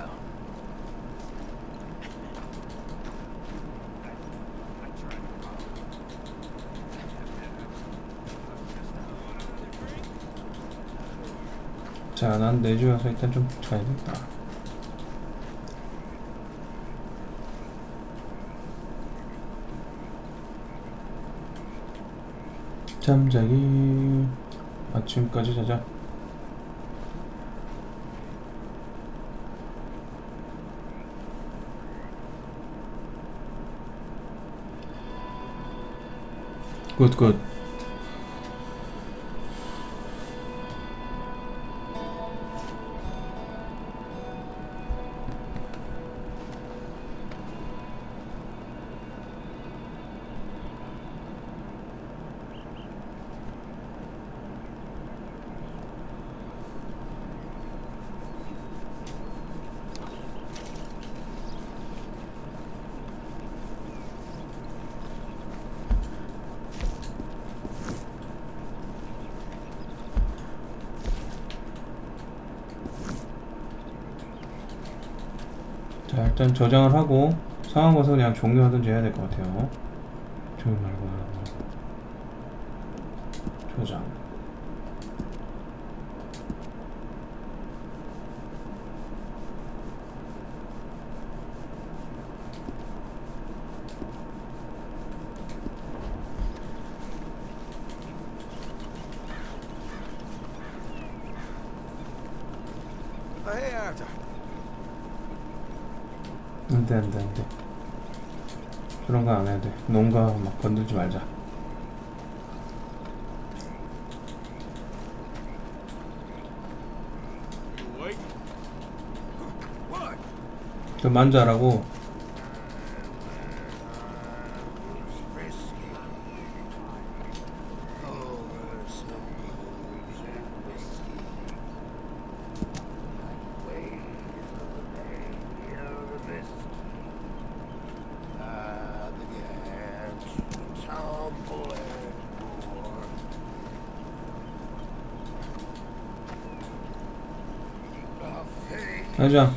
자, 난 내주 와서 일단 좀 자야겠다. 잠자기. 아침까지 자자. 굿. 자, 일단 저장을 하고 상황 봐서 그냥 종료하든지 해야 될 것 같아요. 종료 말고 저장. Hey, Arthur. 안돼. 그런 거 안 해야 돼. 농가 막 건들지 말자. 좀 만져라고. 하자.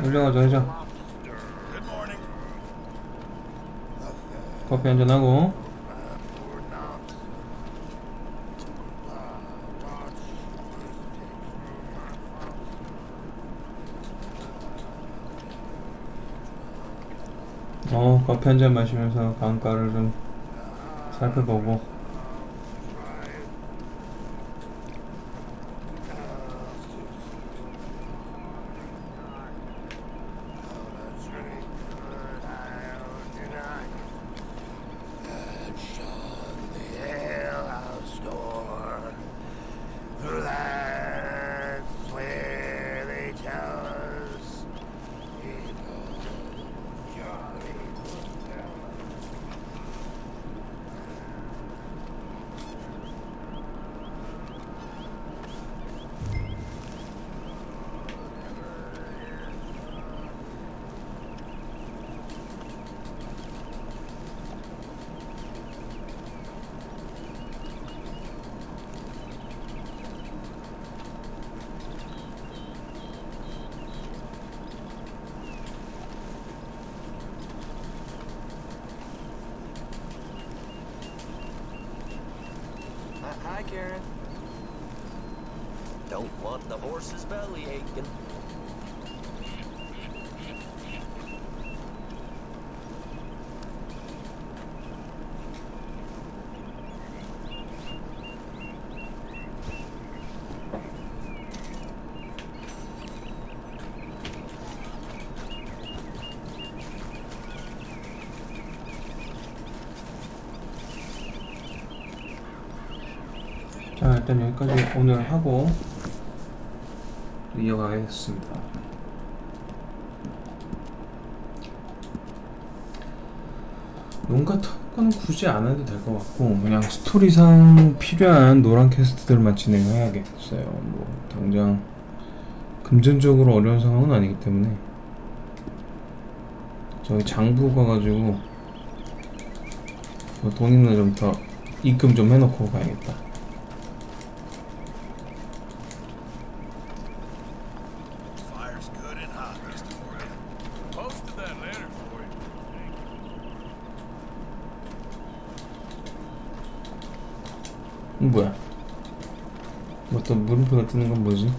하자. 커피 한잔 하고. 커피 한잔 마시면서 강가를 좀 살펴보고. Sharon? Don't want the horse's belly aching. 자, 일단 여기까지 오늘 하고 이어가겠습니다. 용가特권은 굳이 안 해도 될 것 같고 그냥 스토리상 필요한 노란 퀘스트들만 진행해야겠어요. 뭐 당장 금전적으로 어려운 상황은 아니기 때문에 저기 장부 가가지고 돈 있는 좀 더 입금 좀 해놓고 가야겠다. 뭐야? 뭐 또 물음표가 뜨는 건 뭐지?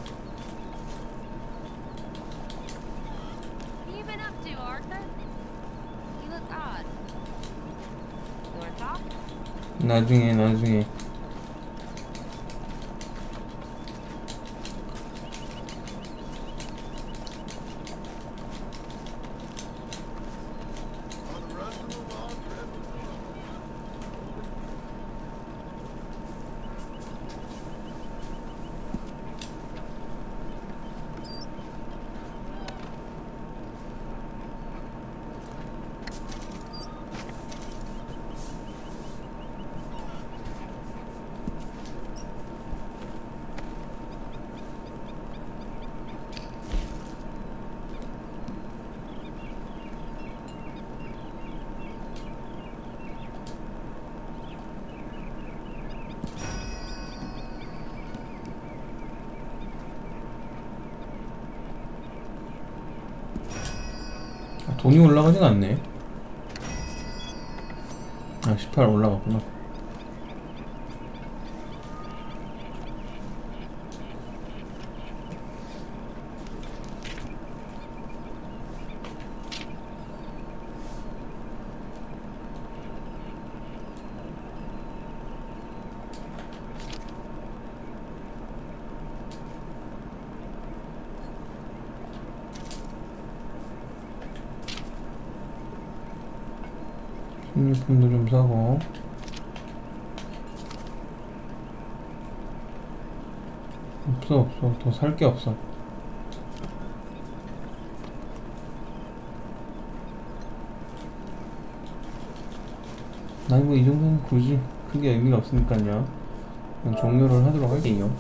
나중에 돈이 올라가진 않네. 아, 18 올라갔구나. 식료품도 좀 사고 없어 더 살 게 없어. 난 뭐 이 정도는 굳이 크게 의미가 없으니까요. 그냥 종료를 하도록 할게요.